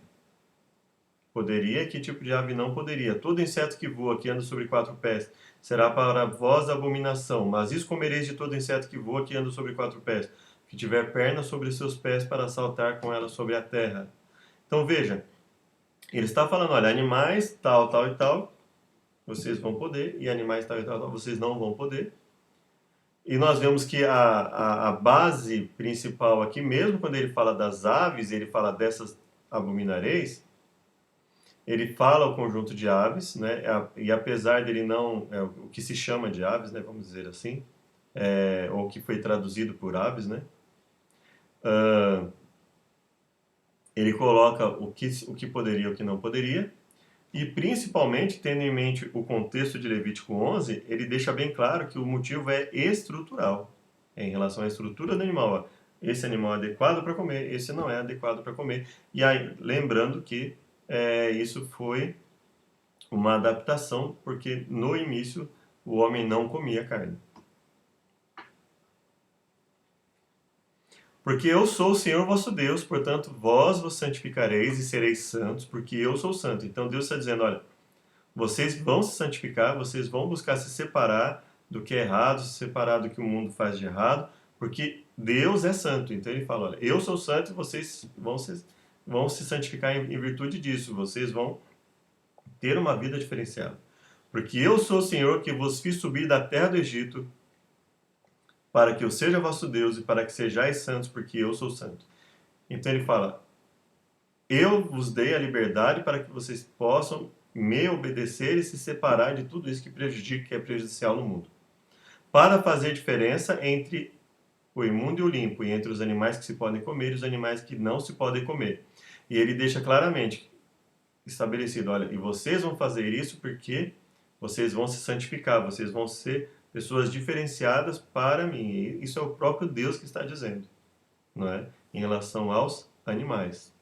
poderia e que tipo de ave não poderia. Todo inseto que voa, que anda sobre quatro pés, será para vós abominação. Mas isso comereis de todo inseto que voa, que anda sobre quatro pés, que tiver pernas sobre seus pés para saltar com elas sobre a terra. Então veja, ele está falando, olha, animais tal, tal e tal, vocês vão poder, e animais tal e tal, tal vocês não vão poder. E nós vemos que a base principal aqui, mesmo quando ele fala das aves, ele fala dessas abominareis, ele fala o conjunto de aves, né? E apesar dele não, o que se chama de aves, né? Vamos dizer assim, ou que foi traduzido por aves, né? Ele coloca o que poderia e o que não poderia. E principalmente, tendo em mente o contexto de Levítico 11, ele deixa bem claro que o motivo é estrutural, em relação à estrutura do animal. Ó. Esse animal é adequado para comer, esse não é adequado para comer. E aí, lembrando que isso foi uma adaptação, porque no início o homem não comia carne. Porque eu sou o Senhor vosso Deus, portanto vós vos santificareis e sereis santos, porque eu sou santo. Então Deus está dizendo, olha, vocês vão se santificar, vocês vão buscar se separar do que é errado, se separar do que o mundo faz de errado, porque Deus é santo. Então ele fala, olha, eu sou santo e vocês vão se santificar em virtude disso, vocês vão ter uma vida diferenciada. Porque eu sou o Senhor que vos fiz subir da terra do Egito, para que eu seja vosso Deus e para que sejais santos, porque eu sou santo. Então ele fala, eu vos dei a liberdade para que vocês possam me obedecer e se separar de tudo isso que prejudica, que é prejudicial no mundo. Para fazer diferença entre o imundo e o limpo, e entre os animais que se podem comer e os animais que não se podem comer. E ele deixa claramente estabelecido, olha, e vocês vão fazer isso porque vocês vão se santificar, vocês vão ser pessoas diferenciadas para mim. E isso é o próprio Deus que está dizendo, não é? Em relação aos animais.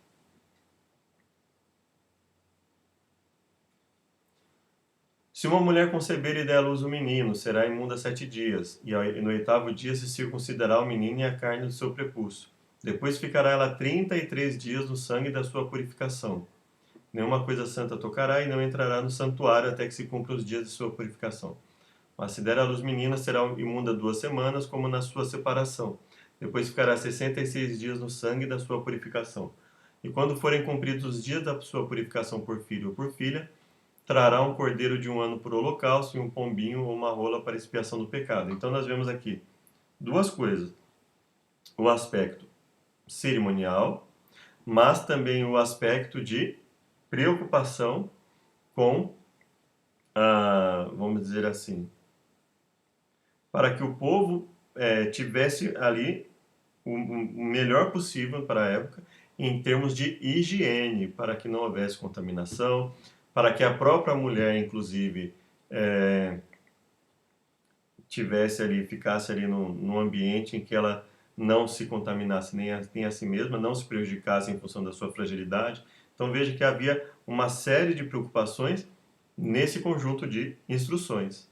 Se uma mulher conceber e der à luz um menino, será imunda 7 dias, e no 8º dia se circuncidará o menino e a carne do seu prepúcio. Depois ficará ela 33 dias no sangue da sua purificação. Nenhuma coisa santa tocará e não entrará no santuário até que se cumpra os dias de sua purificação. Mas se der à luz menina, será imunda 2 semanas, como na sua separação. Depois ficará 66 dias no sangue da sua purificação. E quando forem cumpridos os dias da sua purificação por filho ou por filha, trará um cordeiro de 1 ano por holocausto e um pombinho ou uma rola para expiação do pecado. Então nós vemos aqui duas coisas: o aspecto cerimonial, mas também o aspecto de preocupação com, vamos dizer assim, para que o povo tivesse ali o melhor possível para a época em termos de higiene, para que não houvesse contaminação, para que a própria mulher, inclusive, tivesse ali, ficasse ali num ambiente em que ela não se contaminasse nem a si mesma, não se prejudicasse em função da sua fragilidade. Então veja que havia uma série de preocupações nesse conjunto de instruções.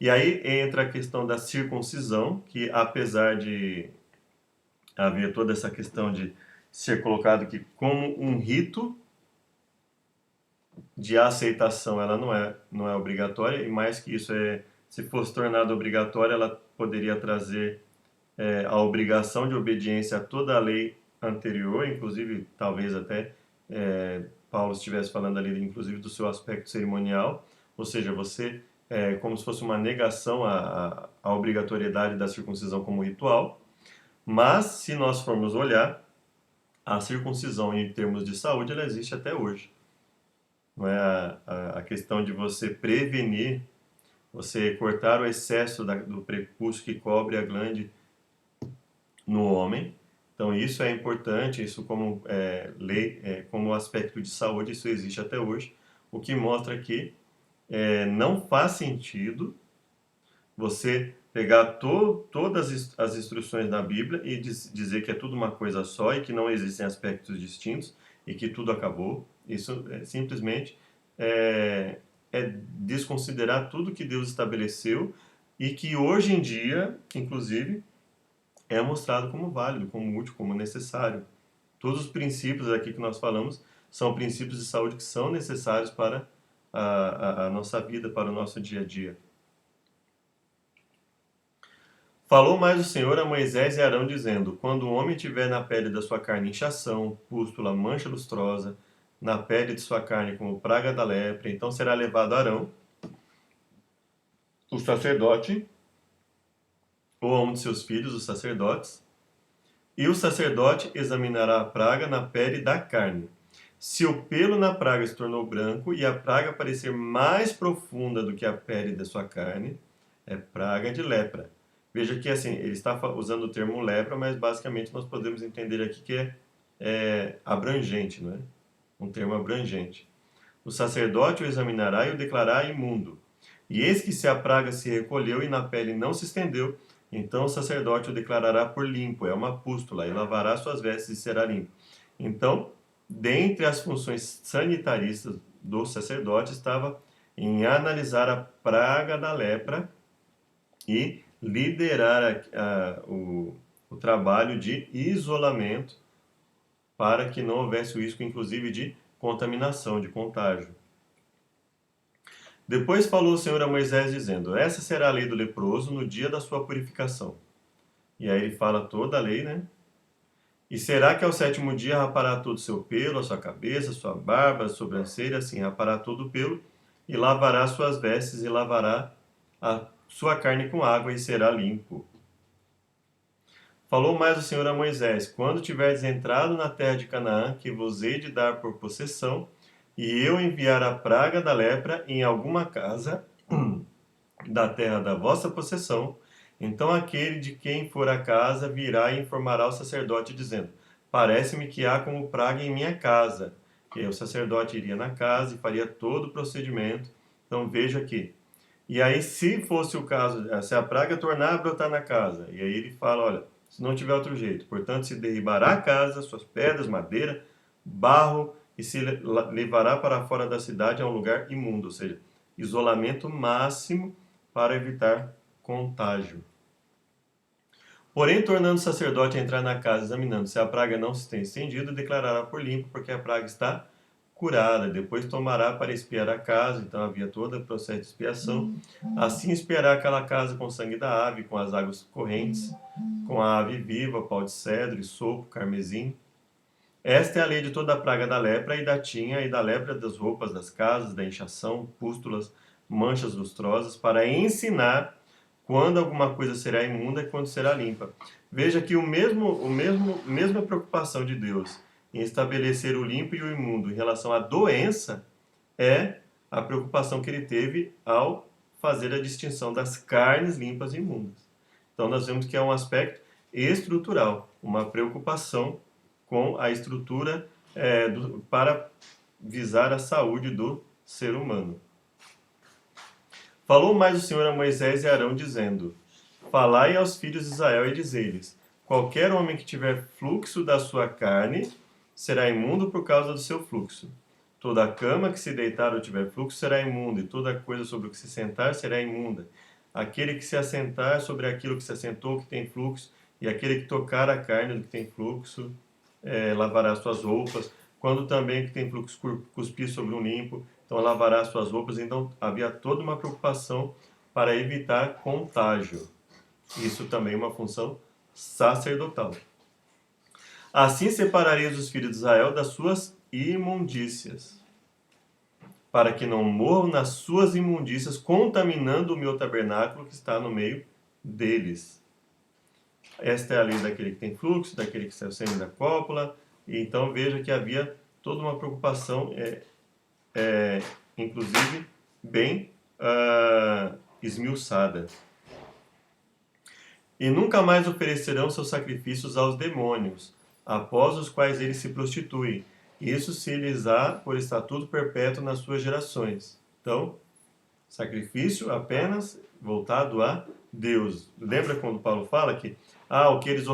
E aí entra a questão da circuncisão, que apesar de haver toda essa questão de ser colocado aqui como um rito de aceitação, ela não é obrigatória, e mais que isso, se fosse tornada obrigatória, ela poderia trazer a obrigação de obediência a toda a lei anterior, inclusive, talvez até Paulo estivesse falando ali, inclusive, do seu aspecto cerimonial, ou seja, você, como se fosse uma negação à obrigatoriedade da circuncisão como ritual. Mas, se nós formos olhar, a circuncisão em termos de saúde, ela existe até hoje. Não é a questão de você prevenir, você cortar o excesso do prepúcio que cobre a glande no homem. Então isso é importante, isso como lei, como aspecto de saúde, isso existe até hoje, o que mostra que não faz sentido você pegar todas as instruções da Bíblia e dizer que é tudo uma coisa só e que não existem aspectos distintos e que tudo acabou. Isso simplesmente é desconsiderar tudo que Deus estabeleceu e que hoje em dia, inclusive, é mostrado como válido, como útil, como necessário. Todos os princípios aqui que nós falamos são princípios de saúde que são necessários para a nossa vida, para o nosso dia a dia. Falou mais o Senhor a Moisés e Arão, dizendo: quando o homem tiver na pele da sua carne inchação, pústula, mancha lustrosa, na pele de sua carne como praga da lepra, então será levado Arão, o sacerdote, ou a um de seus filhos, os sacerdotes, e o sacerdote examinará a praga na pele da carne. Se o pelo na praga se tornou branco e a praga parecer mais profunda do que a pele da sua carne, é praga de lepra. Veja que assim, ele está usando o termo lepra, mas basicamente nós podemos entender aqui que é abrangente, não é? Um termo abrangente. O sacerdote o examinará e o declarará imundo. E eis que se a praga se recolheu e na pele não se estendeu, então o sacerdote o declarará por limpo, é uma pústula, e lavará suas vestes e será limpo. Então, dentre as funções sanitaristas do sacerdote estava em analisar a praga da lepra e liderar o trabalho de isolamento para que não houvesse o risco, inclusive, de contaminação, de contágio. Depois falou o Senhor a Moisés, dizendo: essa será a lei do leproso no dia da sua purificação. E aí ele fala toda a lei, né? E será que ao sétimo dia rapará todo o seu pelo, a sua cabeça, a sua barba, a sobrancelha, assim rapará todo o pelo, e lavará suas vestes, e lavará a sua carne com água, e será limpo. Falou mais o Senhor a Moisés: quando tiverdes entrado na terra de Canaã, que vos hei de dar por possessão, e eu enviar a praga da lepra em alguma casa da terra da vossa possessão, então aquele de quem for a casa virá e informará o sacerdote, dizendo: parece-me que há como praga em minha casa. E aí o sacerdote iria na casa e faria todo o procedimento. Então veja aqui. E aí, se fosse o caso, se a praga tornar a brotar na casa, e aí ele fala: olha, se não tiver outro jeito, portanto, se derribará a casa, suas pedras, madeira, barro, e se levará para fora da cidade a um lugar imundo, ou seja, isolamento máximo para evitar contágio. Porém, tornando o sacerdote a entrar na casa, examinando se a praga não se tem estendido, declarará por limpo, porque a praga está curada. Depois tomará para espiar a casa, então havia todo o processo de expiação. Assim espiará aquela casa com o sangue da ave, com as águas correntes, com a ave viva, pau de cedro, sopo, carmesim. Esta é a lei de toda a praga da lepra e da tinha e da lepra das roupas das casas, da inchação, pústulas, manchas lustrosas, para ensinar quando alguma coisa será imunda e quando será limpa. Veja que mesma preocupação de Deus em estabelecer o limpo e o imundo em relação à doença é a preocupação que ele teve ao fazer a distinção das carnes limpas e imundas. Então nós vemos que é um aspecto estrutural, uma preocupação com a estrutura para visar a saúde do ser humano. Falou mais o Senhor a Moisés e a Arão, dizendo: falai aos filhos de Israel e dizei-lhes: qualquer homem que tiver fluxo da sua carne será imundo por causa do seu fluxo. Toda a cama que se deitar ou tiver fluxo será imunda, e toda coisa sobre o que se sentar será imunda. Aquele que se assentar sobre aquilo que se assentou, que tem fluxo, e aquele que tocar a carne do que tem fluxo, lavará suas roupas. Quando também que tem fluxo cuspir sobre um limpo, então lavará suas roupas. Então havia toda uma preocupação para evitar contágio. Isso também é uma função sacerdotal. Assim separareis os filhos de Israel das suas imundícias, para que não morram nas suas imundícias, contaminando o meu tabernáculo que está no meio deles. Esta é a lei daquele que tem fluxo, daquele que saiu sangue da cópula. E então veja que havia toda uma preocupação, inclusive bem esmiuçada. E nunca mais oferecerão seus sacrifícios aos demônios, após os quais eles se prostituem. Isso se lhes há por estatuto perpétuo nas suas gerações. Então, sacrifício apenas voltado a Deus. Lembra quando Paulo fala que o que eles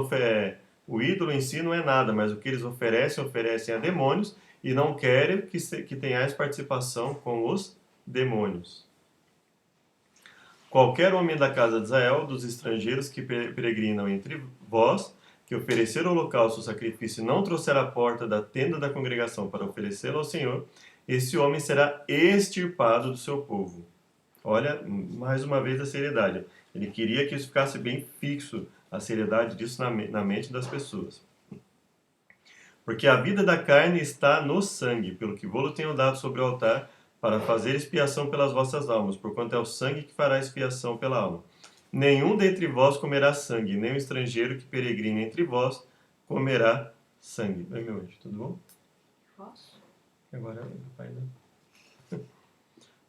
o ídolo em si não é nada, mas o que eles oferecem a demônios e não querem que tenhais participação com os demônios. Qualquer homem da casa de Israel, dos estrangeiros que peregrinam entre vós, que oferecer o holocausto ou sacrifício não trouxer à porta da tenda da congregação para oferecê-lo ao Senhor, esse homem será extirpado do seu povo. Olha, mais uma vez a seriedade. Ele queria que isso ficasse bem fixo, a seriedade disso na mente das pessoas. Porque a vida da carne está no sangue, pelo que vou-lo tenho dado sobre o altar, para fazer expiação pelas vossas almas, porquanto é o sangue que fará expiação pela alma. Nenhum dentre vós comerá sangue, nem o estrangeiro que peregrina entre vós comerá sangue. Oi, meu anjo, tudo bom?
Posso?
Agora, pai, não.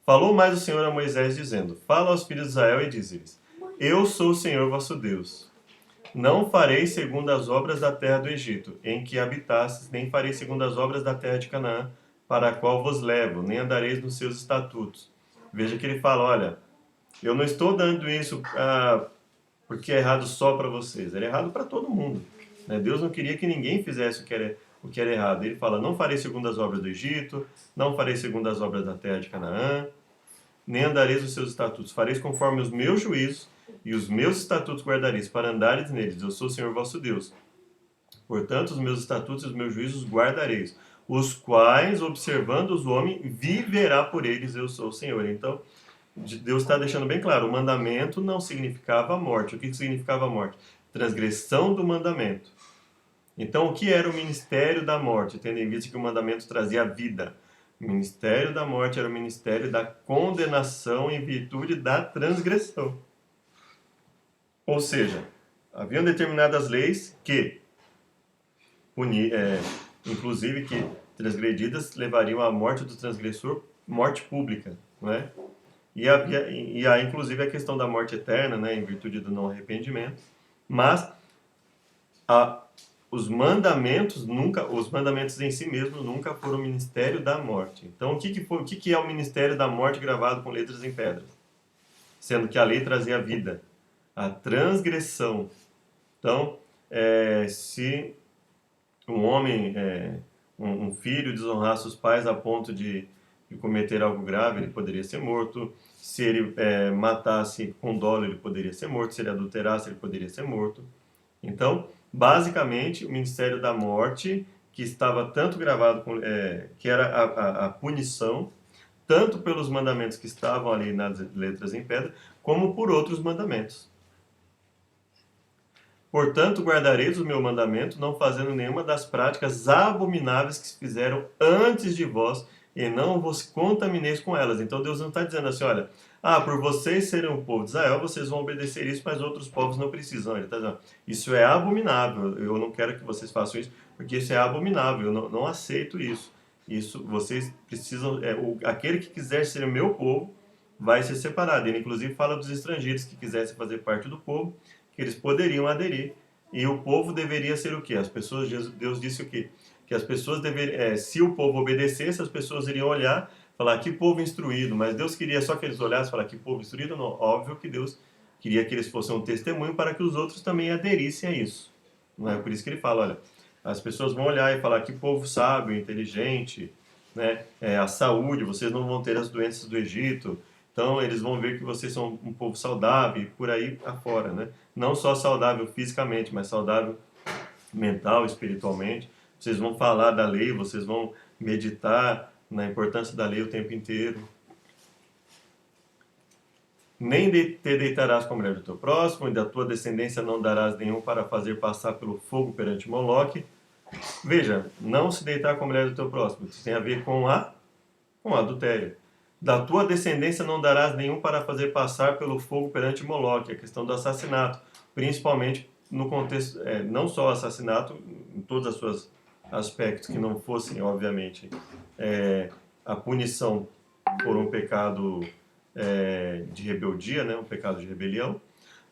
Falou mais o Senhor a Moisés, dizendo: fala aos filhos de Israel e diz-lhes: eu sou o Senhor vosso Deus. Não farei segundo as obras da terra do Egito, em que habitastes, nem farei segundo as obras da terra de Canaã, para a qual vos levo, nem andareis nos seus estatutos. Veja que ele fala, olha, eu não estou dando isso porque é errado só para vocês, era errado para todo mundo. Né? Deus não queria que ninguém fizesse o que era errado. Ele fala, não farei segundo as obras do Egito, não farei segundo as obras da terra de Canaã, nem andareis nos seus estatutos, fareis conforme os meus juízos, e os meus estatutos guardareis, para andares neles. Eu sou o Senhor vosso Deus. Portanto, os meus estatutos e os meus juízos guardareis, os quais, observando os homens, viverá por eles, eu sou o Senhor. Então, Deus está deixando bem claro, o mandamento não significava a morte. O que significava a morte? Transgressão do mandamento. Então, o que era o ministério da morte? Tendo em vista que o mandamento trazia a vida. O ministério da morte era o ministério da condenação em virtude da transgressão. Ou seja, haviam determinadas leis que, inclusive que transgredidas, levariam à morte do transgressor, morte pública, não é? E há inclusive a questão da morte eterna, né, em virtude do não arrependimento. Mas os mandamentos em si mesmos nunca foram o ministério da morte. Então, o que é o ministério da morte gravado com letras em pedras? Sendo que a lei trazia a vida, a transgressão. Então, se um homem, um filho desonrasse os pais a ponto de cometer algo grave, ele poderia ser morto. Se ele matasse com dolo, ele poderia ser morto. Se ele adulterasse, ele poderia ser morto. Então, basicamente, o ministério da morte, que estava tanto gravado, que era a punição, tanto pelos mandamentos que estavam ali nas letras em pedra, como por outros mandamentos. Portanto, guardareis o meu mandamento, não fazendo nenhuma das práticas abomináveis que se fizeram antes de vós, e não vos contamineis com elas. Então Deus não está dizendo assim, olha, por vocês serem o povo de Israel, vocês vão obedecer isso, mas outros povos não precisam. Ele está dizendo, isso é abominável, eu não quero que vocês façam isso, porque isso é abominável, eu não aceito isso. Isso, vocês precisam, aquele que quiser ser o meu povo, vai ser separado. Ele inclusive fala dos estrangeiros que quisessem fazer parte do povo, que eles poderiam aderir, e o povo deveria ser o quê? As pessoas, Deus disse o quê? Que as pessoas deveriam, se o povo obedecesse, as pessoas iriam olhar, falar que povo instruído, mas Deus queria só que eles olhassem e falar que povo instruído? Não, óbvio que Deus queria que eles fossem um testemunho para que os outros também aderissem a isso. Não é por isso que ele fala, olha, as pessoas vão olhar e falar que povo sábio, inteligente, né? A saúde, vocês não vão ter as doenças do Egito, então eles vão ver que vocês são um povo saudável e por aí afora, né? Não só saudável fisicamente, mas saudável mental, espiritualmente. Vocês vão falar da lei, vocês vão meditar na importância da lei o tempo inteiro. Nem te deitarás com a mulher do teu próximo, e da tua descendência não darás nenhum para fazer passar pelo fogo perante Moloque. Veja, não se deitar com a mulher do teu próximo, isso tem a ver com adultério. Da tua descendência não darás nenhum para fazer passar pelo fogo perante Moloque, a questão do assassinato, principalmente no contexto, não só o assassinato, em todos os seus aspectos que não fossem, obviamente, a punição por um pecado de rebeldia, né, um pecado de rebelião.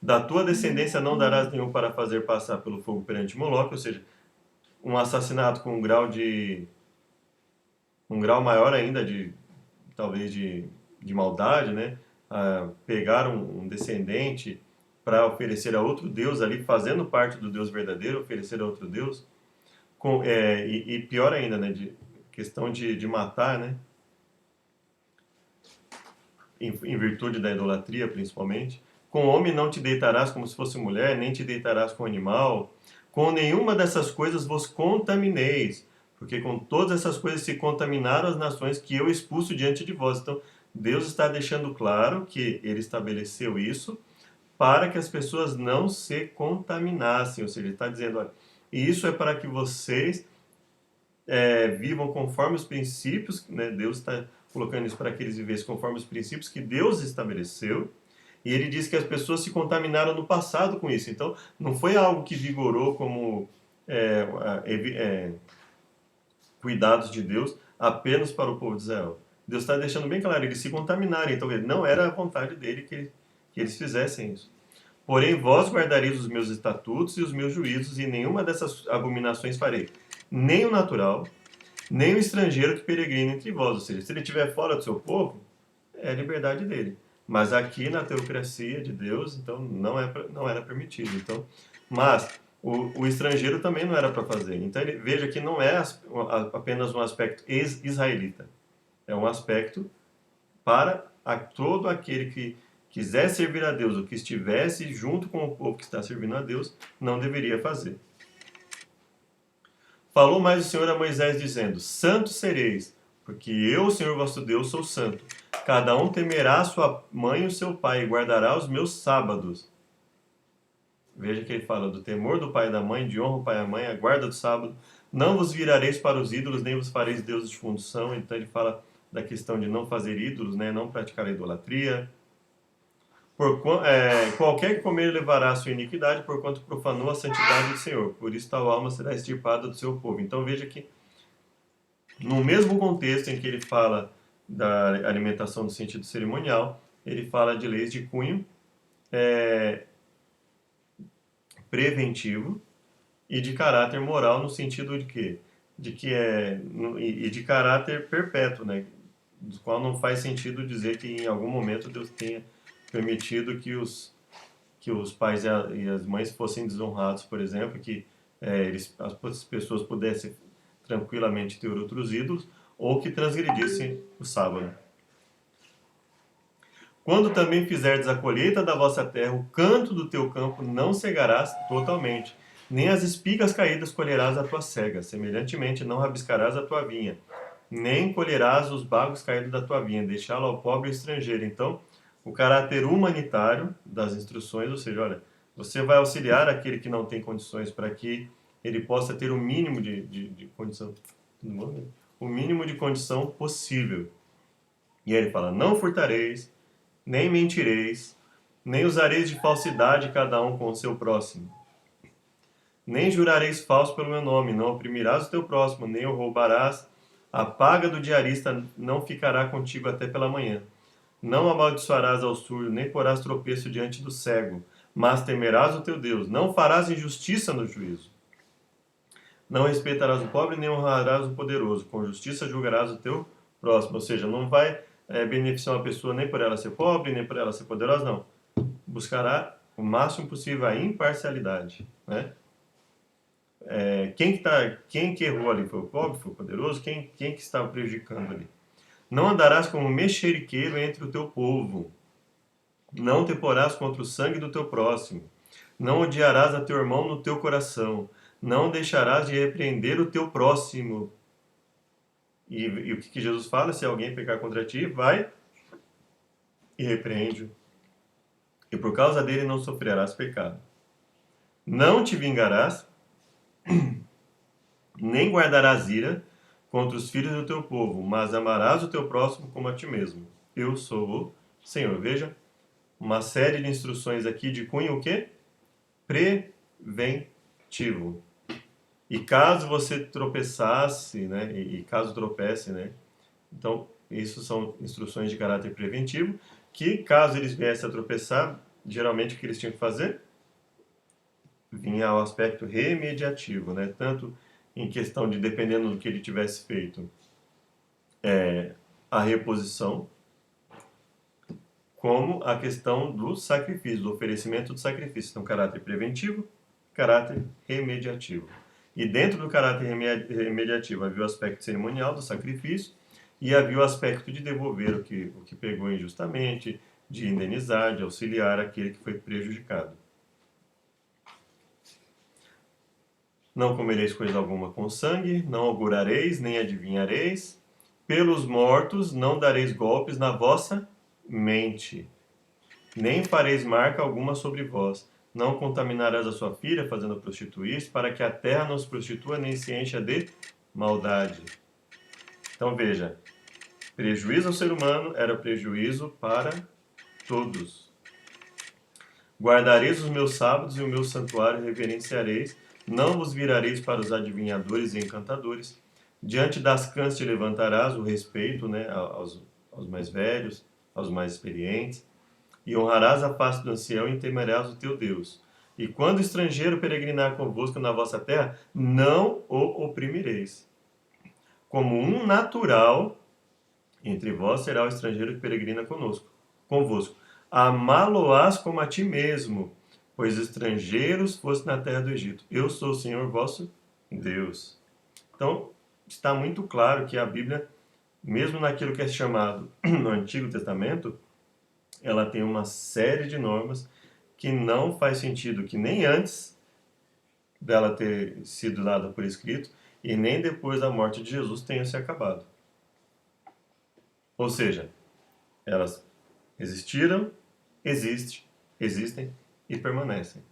Da tua descendência não darás nenhum para fazer passar pelo fogo perante Moloque, ou seja, um assassinato com um grau maior ainda talvez de maldade, né? Pegar um descendente para oferecer a outro Deus ali, fazendo parte do Deus verdadeiro, oferecer a outro Deus, e pior ainda, né? Questão de matar, né? Em virtude da idolatria, principalmente. Com homem não te deitarás como se fosse mulher, nem te deitarás com animal. Com nenhuma dessas coisas vos contamineis, porque com todas essas coisas se contaminaram as nações que eu expulso diante de vós. Então, Deus está deixando claro que ele estabeleceu isso para que as pessoas não se contaminassem. Ou seja, ele está dizendo, olha, isso é para que vocês vivam conforme os princípios, né? Deus está colocando isso para que eles vivessem conforme os princípios que Deus estabeleceu. E ele diz que as pessoas se contaminaram no passado com isso. Então, não foi algo que vigorou como cuidados de Deus apenas para o povo de Israel. Deus está deixando bem claro, eles se contaminaram. Então, não era a vontade dele que eles fizessem isso. Porém, vós guardareis os meus estatutos e os meus juízos, e nenhuma dessas abominações farei. Nem o natural, nem o estrangeiro que peregrina entre vós. Ou seja, se ele estiver fora do seu povo, é a liberdade dele. Mas aqui na teocracia de Deus, então não era permitido. Então, mas o estrangeiro também não era para fazer. Então veja que não é apenas um aspecto israelita. É um aspecto para todo aquele que quiser servir a Deus, ou que estivesse junto com o povo que está servindo a Deus, não deveria fazer. Falou mais o Senhor a Moisés, dizendo: Santos sereis, porque eu, o Senhor vosso Deus, sou santo. Cada um temerá a sua mãe e o seu pai, e guardará os meus sábados. Veja que ele fala do temor do pai e da mãe, de honra ao pai e à mãe, a guarda do sábado. Não vos virareis para os ídolos, nem vos fareis deuses de função. Então ele fala da questão de não fazer ídolos, né? Não praticar a idolatria. Qualquer que comer levará a sua iniquidade, porquanto profanou a santidade do Senhor. Por isso tal alma será extirpada do seu povo. Então veja que, no mesmo contexto em que ele fala da alimentação no sentido cerimonial, ele fala de leis de cunho preventivo e de caráter moral no sentido de quê? E de caráter perpétuo, né? Do qual não faz sentido dizer que em algum momento Deus tenha permitido que os pais e as mães fossem desonrados, por exemplo, que as pessoas pudessem tranquilamente ter outros ídolos, ou que transgredissem o sábado. Quando também fizerdes a colheita da vossa terra, o canto do teu campo não cegarás totalmente, nem as espigas caídas colherás a tua cega. Semelhantemente, não rabiscarás a tua vinha, nem colherás os bagos caídos da tua vinha, deixá-lo ao pobre e estrangeiro. Então, o caráter humanitário das instruções, ou seja, olha, você vai auxiliar aquele que não tem condições para que ele possa ter o mínimo de condição, o mínimo de condição possível. E aí ele fala: não furtareis, nem mentireis, nem usareis de falsidade cada um com o seu próximo. Nem jurareis falso pelo meu nome, não oprimirás o teu próximo, nem o roubarás. A paga do diarista não ficará contigo até pela manhã. Não amaldiçoarás ao surdo, nem porás tropeço diante do cego, mas temerás o teu Deus. Não farás injustiça no juízo. Não respeitarás o pobre, nem honrarás o poderoso. Com justiça julgarás o teu próximo. Ou seja, não vai beneficiar uma pessoa nem por ela ser pobre, nem por ela ser poderosa, não. Buscará o máximo possível a imparcialidade, né? Quem que errou ali foi o pobre, foi o poderoso? Quem que estava prejudicando ali? Não andarás como mexeriqueiro entre o teu povo. Não te porás contra o sangue do teu próximo. Não odiarás a teu irmão no teu coração. Não deixarás de repreender o teu próximo. E o que Jesus fala? Se alguém pecar contra ti, vai e repreende-o. E por causa dele não sofrerás pecado. Não te vingarás, nem guardarás ira contra os filhos do teu povo, mas amarás o teu próximo como a ti mesmo. Eu sou o Senhor. Veja, uma série de instruções aqui de cunho o quê? Preventivo. E caso você tropeçasse, né, e caso tropece, né, então isso são instruções de caráter preventivo, que caso eles viessem a tropeçar, geralmente o que eles tinham que fazer? Vinha ao aspecto remediativo, né, tanto em questão de, dependendo do que ele tivesse feito, a reposição, como a questão do sacrifício, do oferecimento do sacrifício. Então, caráter preventivo, caráter remediativo. E dentro do caráter remediativo havia o aspecto cerimonial do sacrifício e havia o aspecto de devolver o que pegou injustamente, de indenizar, de auxiliar aquele que foi prejudicado. Não comereis coisa alguma com sangue, não augurareis, nem adivinhareis. Pelos mortos não dareis golpes na vossa mente, nem fareis marca alguma sobre vós. Não contaminarás a sua filha, fazendo prostituir, para que a terra não se prostitua, nem se encha de maldade. Então veja, prejuízo ao ser humano era prejuízo para todos. Guardareis os meus sábados e o meu santuário reverenciareis. Não vos virareis para os adivinhadores e encantadores. Diante das cãs te levantarás, o respeito, né, aos mais velhos, aos mais experientes. E honrarás a face do ancião e temerás o teu Deus. E quando o estrangeiro peregrinar convosco na vossa terra, não o oprimireis. como um natural, entre vós será o estrangeiro que peregrina convosco. Amá-lo-ás como a ti mesmo, pois estrangeiros foste na terra do Egito. Eu sou o Senhor vosso Deus. Então, está muito claro que a Bíblia, mesmo naquilo que é chamado no Antigo Testamento, ela tem uma série de normas que não faz sentido que nem antes dela ter sido dada por escrito e nem depois da morte de Jesus tenha se acabado. Ou seja, elas existiram, existem e permanecem.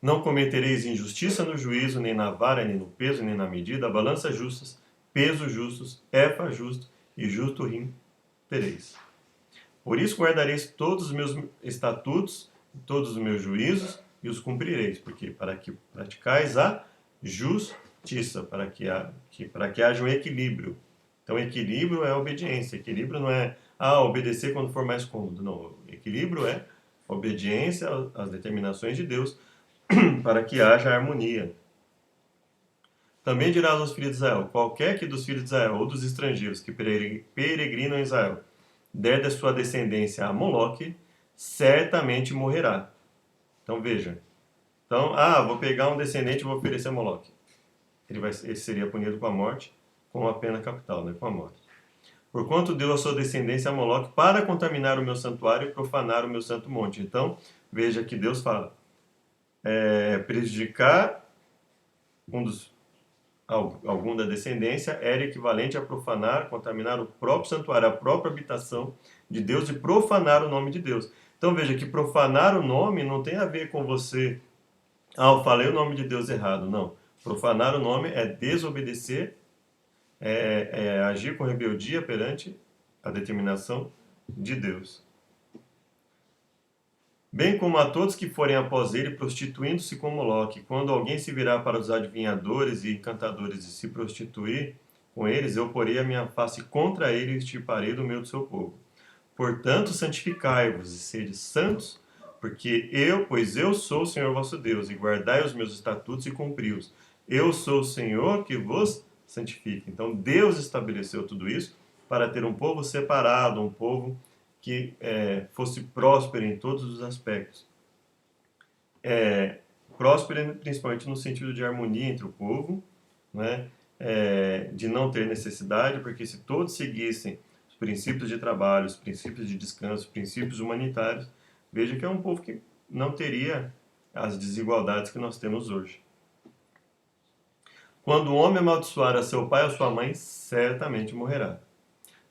Não cometereis injustiça no juízo, nem na vara, nem no peso, nem na medida, balança justas, peso justos, efa justo e justo rim tereis. Por isso guardareis todos os meus estatutos, todos os meus juízos, e os cumprireis, porque para que praticais a justiça, para que haja um equilíbrio. Então, equilíbrio é obediência. Equilíbrio não é obedecer quando for mais cômodo. Não. Equilíbrio é obediência às determinações de Deus para que haja harmonia. Também dirás aos filhos de Israel: qualquer que dos filhos de Israel ou dos estrangeiros que peregrinam em Israel der da sua descendência a Moloque, certamente morrerá. Então veja. Então, vou pegar um descendente e vou oferecer a Moloque. Ele seria punido com a morte, com a pena capital, né, com a morte. Porquanto deu a sua descendência a Moloque para contaminar o meu santuário e profanar o meu santo monte. Então, veja que Deus fala, prejudicar algum da descendência era equivalente a profanar, contaminar o próprio santuário, a própria habitação de Deus e profanar o nome de Deus. Então veja que profanar o nome não tem a ver com você, eu falei o nome de Deus errado, não. Profanar o nome é desobedecer, agir com rebeldia perante a determinação de Deus. Bem como a todos que forem após ele, prostituindo-se com Moloque. Quando alguém se virar para os adivinhadores e encantadores e se prostituir com eles, eu porei a minha face contra ele e extirparei do meio do seu povo. Portanto, santificai-vos e sede santos, pois eu sou o Senhor vosso Deus, e guardai os meus estatutos e cumpri-os. Eu sou o Senhor que vos santifica. Então, Deus estabeleceu tudo isso para ter um povo separado, um povo que fosse próspero em todos os aspectos. Próspero principalmente no sentido de harmonia entre o povo, né? De não ter necessidade, porque se todos seguissem os princípios de trabalho, os princípios de descanso, os princípios humanitários, veja que é um povo que não teria as desigualdades que nós temos hoje. Quando o homem amaldiçoar a seu pai ou sua mãe, certamente morrerá.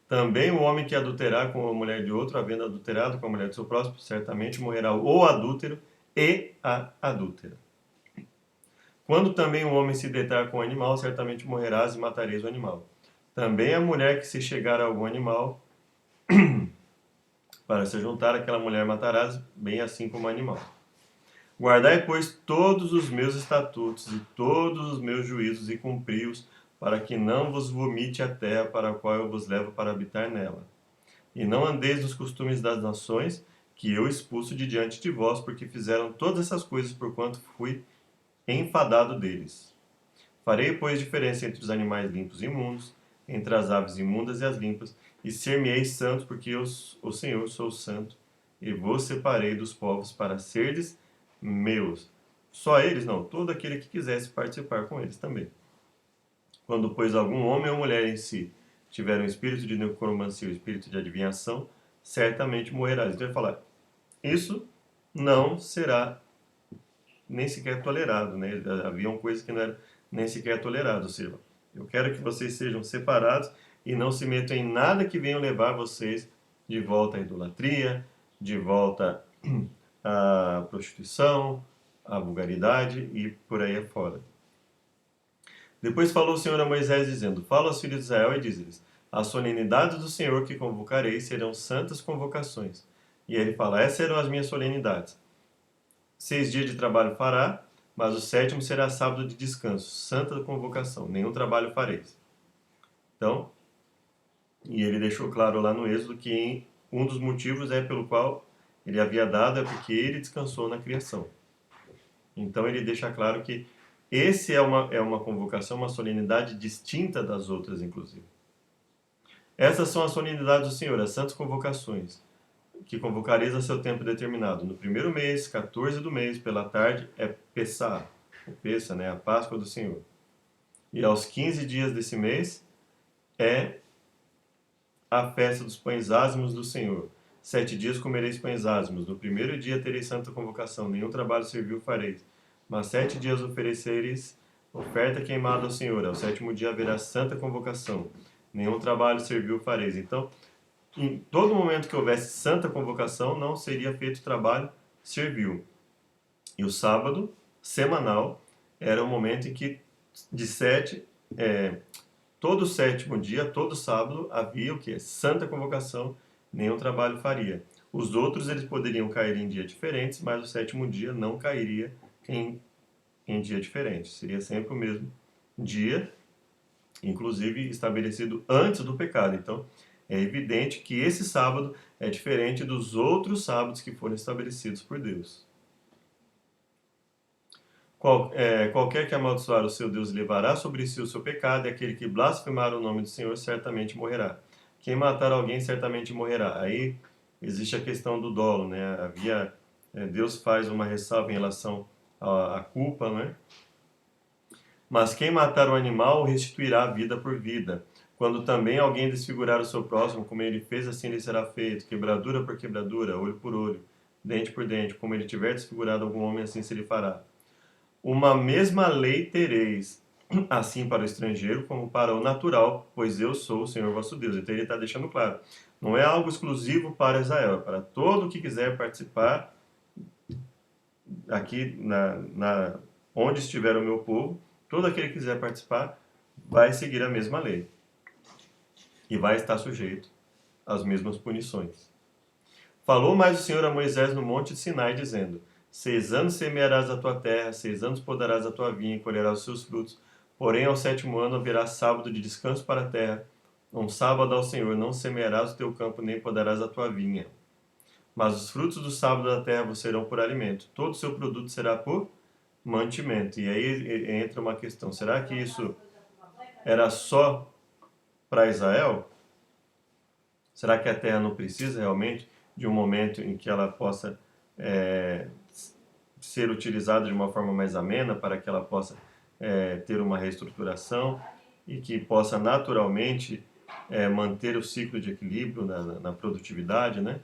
Também o homem que adulterar com a mulher de outro, havendo adulterado com a mulher de seu próximo, certamente morrerá o adúltero e a adúltera. Quando também o homem se deitar com o animal, certamente morrerás e matareis o animal. Também a mulher que se chegar a algum animal para se juntar àquela mulher matarás, bem assim como o animal. Guardai, pois, todos os meus estatutos e todos os meus juízos e cumpri-os, para que não vos vomite a terra para a qual eu vos levo para habitar nela. E não andeis nos costumes das nações, que eu expulso de diante de vós, porque fizeram todas essas coisas porquanto fui enfadado deles. Farei, pois, diferença entre os animais limpos e imundos, entre as aves imundas e as limpas, e ser-me-eis santos, porque eu, o Senhor, sou santo, e vos separei dos povos para serdes meus. Só eles não, todo aquele que quisesse participar com eles também. Quando, pois, algum homem ou mulher em si tiver um espírito de necromancia, um espírito de adivinhação, certamente morrerá. Então vai falar, isso não será nem sequer tolerado, né? Haviam coisas que não eram nem sequer toleradas, ou seja, eu quero que vocês sejam separados e não se metam em nada que venha levar vocês de volta à idolatria, de volta à prostituição, à vulgaridade e por aí afora. Depois falou o Senhor a Moisés, dizendo, fala aos filhos de Israel e diz-lhes, as solenidades do Senhor que convocarei serão santas convocações. E ele fala, essas serão as minhas solenidades. 6 dias de trabalho fará, mas o 7º será sábado de descanso, santa convocação, nenhum trabalho fareis. Então, e ele deixou claro lá no Êxodo que um dos motivos pelo qual ele havia dado porque ele descansou na criação. Então ele deixa claro que Esse é uma convocação, uma solenidade distinta das outras, inclusive. Essas são as solenidades do Senhor, as santas convocações, que convocareis a seu tempo determinado. No primeiro mês, 14 do mês, pela tarde, é Pessah, o Pessa, né, a Páscoa do Senhor. E aos 15 dias desse mês é a festa dos pães ázimos do Senhor. 7 dias comereis pães ázimos. No primeiro dia tereis santa convocação, nenhum trabalho servil fareis. Mas 7 dias oferecereis oferta queimada ao Senhor. Ao 7º dia haverá santa convocação, nenhum trabalho servil fareis. Então, em todo momento que houvesse santa convocação, não seria feito trabalho servil. E o sábado, semanal, era o momento em que, de 7, todo 7º dia, todo sábado, havia o que? Santa convocação, nenhum trabalho faria. Os outros, eles poderiam cair em dias diferentes, mas o 7º dia não cairia em dia diferente. Seria sempre o mesmo dia, inclusive estabelecido antes do pecado. Então, é evidente que esse sábado é diferente dos outros sábados que foram estabelecidos por Deus. Qualquer que amaldiçoar o seu Deus levará sobre si o seu pecado, e aquele que blasfemar o nome do Senhor certamente morrerá. Quem matar alguém certamente morrerá. Aí existe a questão do dolo, né? Deus faz uma ressalva em relação à culpa, né? Mas quem matar o animal restituirá vida por vida. Quando também alguém desfigurar o seu próximo, como ele fez, assim lhe será feito, quebradura por quebradura, olho por olho, dente por dente, como ele tiver desfigurado algum homem, assim se lhe fará. Uma mesma lei tereis, assim para o estrangeiro como para o natural, pois eu sou o Senhor vosso Deus. Então ele está deixando claro, não é algo exclusivo para Israel, é para todo o que quiser participar aqui onde estiver o meu povo, todo aquele que quiser participar vai seguir a mesma lei e vai estar sujeito às mesmas punições. Falou mais o Senhor a Moisés no monte de Sinai, dizendo: 6 anos semearás a tua terra, 6 anos podarás a tua vinha e colherás os seus frutos. Porém, ao 7º ano haverá sábado de descanso para a terra. Um sábado ao Senhor, não semearás o teu campo, nem podarás a tua vinha. Mas os frutos do sábado da terra vos serão por alimento. Todo o seu produto será por mantimento. E aí entra uma questão: será que isso era só para Israel? Será que a terra não precisa realmente de um momento em que ela possa ser utilizada de uma forma mais amena, para que ela possa ter uma reestruturação e que possa naturalmente manter o ciclo de equilíbrio na produtividade, né?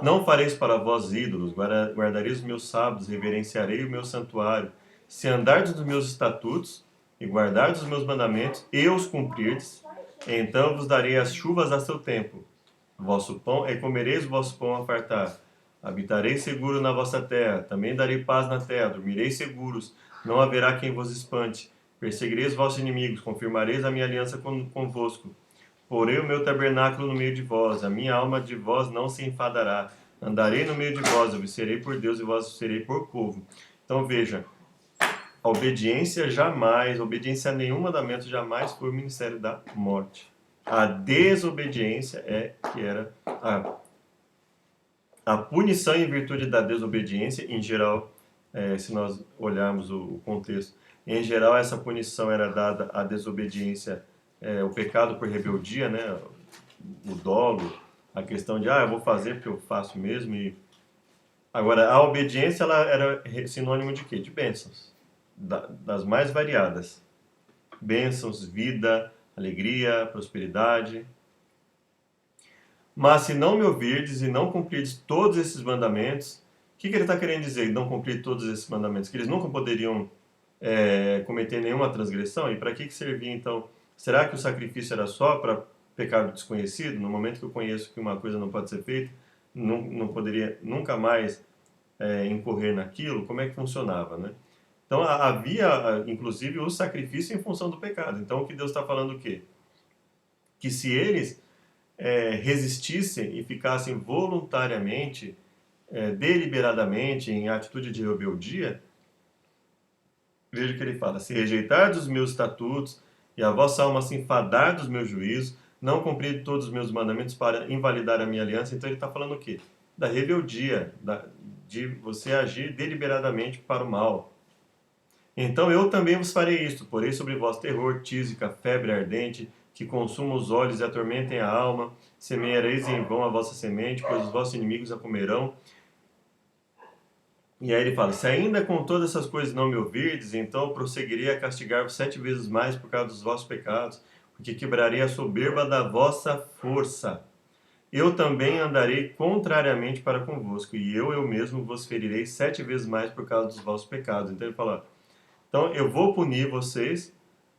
Não fareis para vós ídolos, guardareis os meus sábados, reverenciarei o meu santuário. Se andardes nos meus estatutos e guardardes os meus mandamentos e os cumprirdes, então vos darei as chuvas a seu tempo. Vosso pão, e comereis o vosso pão a fartar. Habitareis seguro na vossa terra, também darei paz na terra, dormireis seguros, não haverá quem vos espante. Perseguireis vossos inimigos, confirmareis a minha aliança convosco. Porei o meu tabernáculo no meio de vós, a minha alma de vós não se enfadará. Andarei no meio de vós, eu vos serei por Deus e vós serei por povo. Então veja, a obediência a nenhum mandamento jamais foi o ministério da morte. A desobediência que era a punição em virtude da desobediência, em geral, se nós olharmos o contexto, em geral essa punição era dada à desobediência, o pecado por rebeldia, né? O dolo, a questão de, eu vou fazer porque eu faço mesmo. Agora, a obediência ela era sinônimo de quê? De bênçãos, das mais variadas. Bênçãos, vida, alegria, prosperidade. Mas se não me ouvirdes e não cumprirdes todos esses mandamentos, o que ele está querendo dizer, não cumprir todos esses mandamentos? Que eles nunca poderiam cometer nenhuma transgressão? E para que servia então? Será que o sacrifício era só para pecado desconhecido? No momento que eu conheço que uma coisa não pode ser feita, não poderia nunca mais incorrer naquilo? Como é que funcionava, né? Então havia, inclusive, o sacrifício em função do pecado. Então o que Deus está falando o quê? Que se eles resistissem e ficassem voluntariamente, deliberadamente, em atitude de rebeldia, veja o que ele fala: se rejeitardes os meus estatutos e a vossa alma se enfadar dos meus juízos, não cumprir todos os meus mandamentos para invalidar a minha aliança. Então ele está falando o quê? Da rebeldia, de você agir deliberadamente para o mal. Então eu também vos farei isto, porei sobre vós terror, tísica, febre ardente, que consuma os olhos e atormentem a alma, semeareis em vão a vossa semente, pois os vossos inimigos a comerão. E aí ele fala, se ainda com todas essas coisas não me ouvirdes, então prosseguirei a castigar-vos 7 vezes mais por causa dos vossos pecados, porque quebrarei a soberba da vossa força. Eu também andarei contrariamente para convosco, e eu mesmo vos ferirei 7 vezes mais por causa dos vossos pecados. Então ele fala, então eu vou punir vocês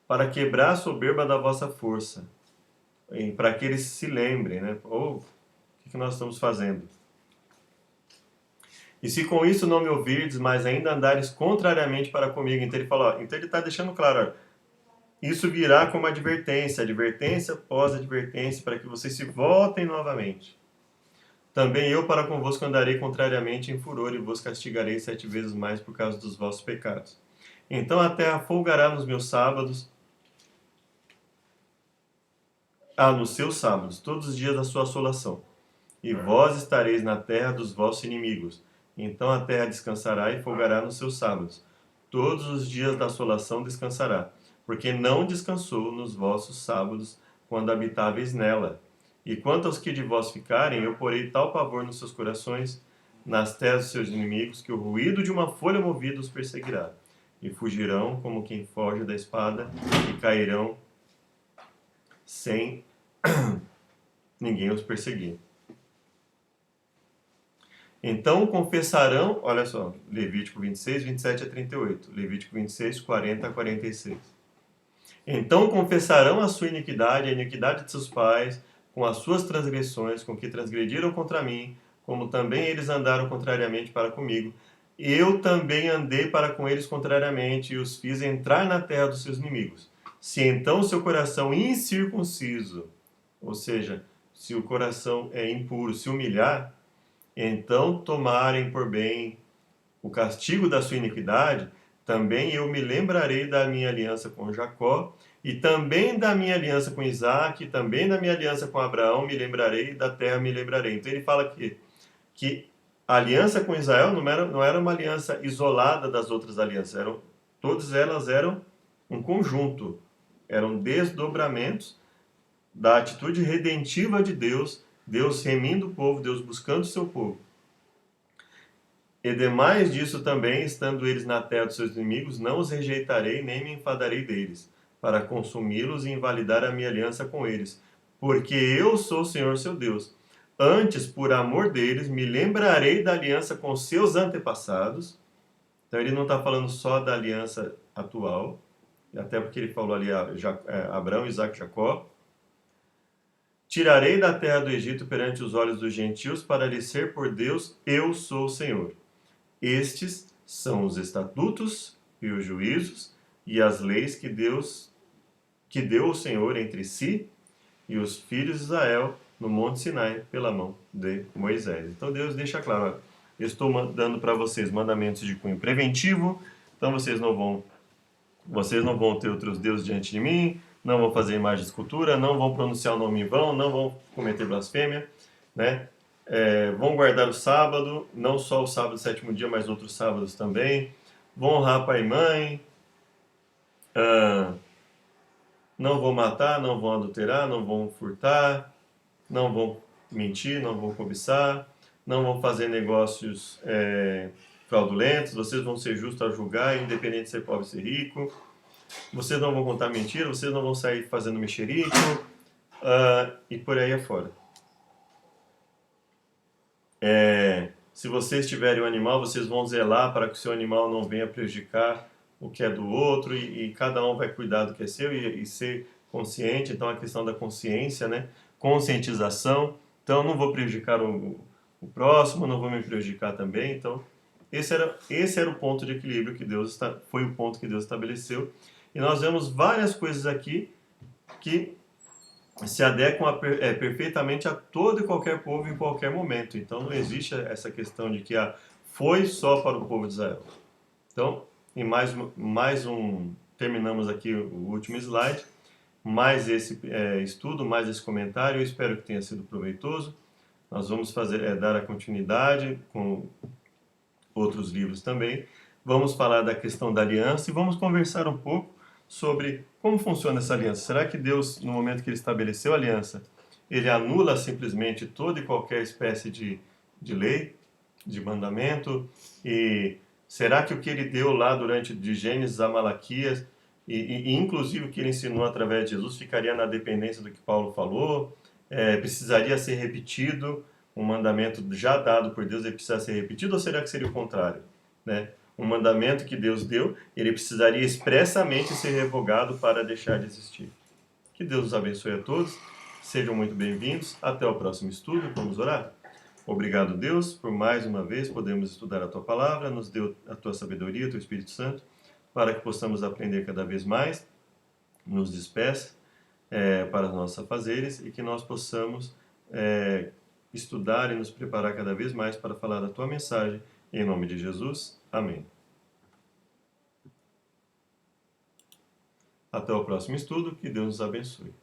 para quebrar a soberba da vossa força, para que eles se lembrem, né? Ou, o que nós estamos fazendo? E se com isso não me ouvirdes, mas ainda andares contrariamente para comigo. Então ele fala, ó, então ele está deixando claro, ó, isso virá como advertência, advertência pós advertência, para que vocês se voltem novamente. Também eu para convosco andarei contrariamente em furor e vos castigarei 7 vezes mais por causa dos vossos pecados. Então a terra folgará nos meus sábados, nos seus sábados, todos os dias da sua assolação. E vós estareis na terra dos vossos inimigos. Então a terra descansará e folgará nos seus sábados. Todos os dias da assolação descansará, porque não descansou nos vossos sábados, quando habitáveis nela. E quanto aos que de vós ficarem, eu porei tal pavor nos seus corações, nas terras dos seus inimigos, que o ruído de uma folha movida os perseguirá. E fugirão como quem foge da espada, e cairão sem ninguém os perseguir. Então confessarão, olha só, Levítico 26, 27 a 38, Levítico 26, 40 a 46. Então confessarão a sua iniquidade, a iniquidade de seus pais, com as suas transgressões, com que transgrediram contra mim, como também eles andaram contrariamente para comigo. Eu também andei para com eles contrariamente e os fiz entrar na terra dos seus inimigos. Se então o seu coração incircunciso, ou seja, se o coração é impuro, se humilhar, então tomarem por bem o castigo da sua iniquidade, também eu me lembrarei da minha aliança com Jacó, e também da minha aliança com Isaac, e também da minha aliança com Abraão me lembrarei, e da terra me lembrarei. Então ele fala que a aliança com Israel não era uma aliança isolada das outras alianças, todas elas eram um conjunto, eram desdobramentos da atitude redentiva de Deus, Deus remindo o povo, Deus buscando o seu povo. E demais disso também, estando eles na terra dos seus inimigos, não os rejeitarei, nem me enfadarei deles, para consumi-los e invalidar a minha aliança com eles, porque eu sou o Senhor seu Deus. Antes, por amor deles, me lembrarei da aliança com seus antepassados. Então ele não está falando só da aliança atual, até porque ele falou ali Abraão, Isaac e Jacó. Tirarei da terra do Egito perante os olhos dos gentios, para lhes ser por Deus, eu sou o Senhor. Estes são os estatutos e os juízos e as leis que deu o Senhor entre si e os filhos de Israel no Monte Sinai pela mão de Moisés. Então Deus deixa claro, eu estou dando para vocês mandamentos de cunho preventivo, então vocês não vão ter outros deuses diante de mim, não vão fazer imagem de escultura, não vão pronunciar o nome em vão, não vão cometer blasfêmia, né? Vão guardar o sábado, não só o sábado, sétimo dia, mas outros sábados também. Vão honrar pai e mãe. Não vão matar, não vão adulterar, não vão furtar, não vão mentir, não vão cobiçar, não vão fazer negócios fraudulentos. Vocês vão ser justos a julgar, independente de ser pobre ou ser rico. Vocês não vão contar mentira, vocês não vão sair fazendo mexerico, e por aí afora. Se vocês tiverem um animal, vocês vão zelar para que o seu animal não venha prejudicar o que é do outro, e cada um vai cuidar do que é seu e ser consciente. Então a questão da consciência, né? Conscientização. Então eu não vou prejudicar o próximo, não vou me prejudicar também. Então esse era o ponto de equilíbrio que foi o ponto que Deus estabeleceu. E nós vemos várias coisas aqui que se adequam perfeitamente a todo e qualquer povo em qualquer momento. Então não existe essa questão de que foi só para o povo de Israel. Então, em mais um, terminamos aqui o último slide, mais esse estudo, mais esse comentário. Eu espero que tenha sido proveitoso. Nós vamos dar a continuidade com outros livros também, vamos falar da questão da aliança e vamos conversar um pouco sobre como funciona essa aliança. Será que Deus, no momento que ele estabeleceu a aliança, ele anula simplesmente toda e qualquer espécie de lei, de mandamento? E será que o que ele deu lá durante de Gênesis a Malaquias, e inclusive o que ele ensinou através de Jesus, ficaria na dependência do que Paulo falou? Precisaria ser repetido? Um mandamento já dado por Deus, ele precisa ser repetido? Ou será que seria o contrário? Né? Um mandamento que Deus deu, ele precisaria expressamente ser revogado para deixar de existir. Que Deus os abençoe a todos. Sejam muito bem-vindos. Até o próximo estudo. Vamos orar? Obrigado, Deus, por mais uma vez podermos estudar a Tua Palavra. Nos deu a Tua sabedoria, o Teu Espírito Santo, para que possamos aprender cada vez mais. Nos despeça para os nossos afazeres e que nós possamos estudar e nos preparar cada vez mais para falar da Tua mensagem. Em nome de Jesus. Amém. Até o próximo estudo. Que Deus nos abençoe.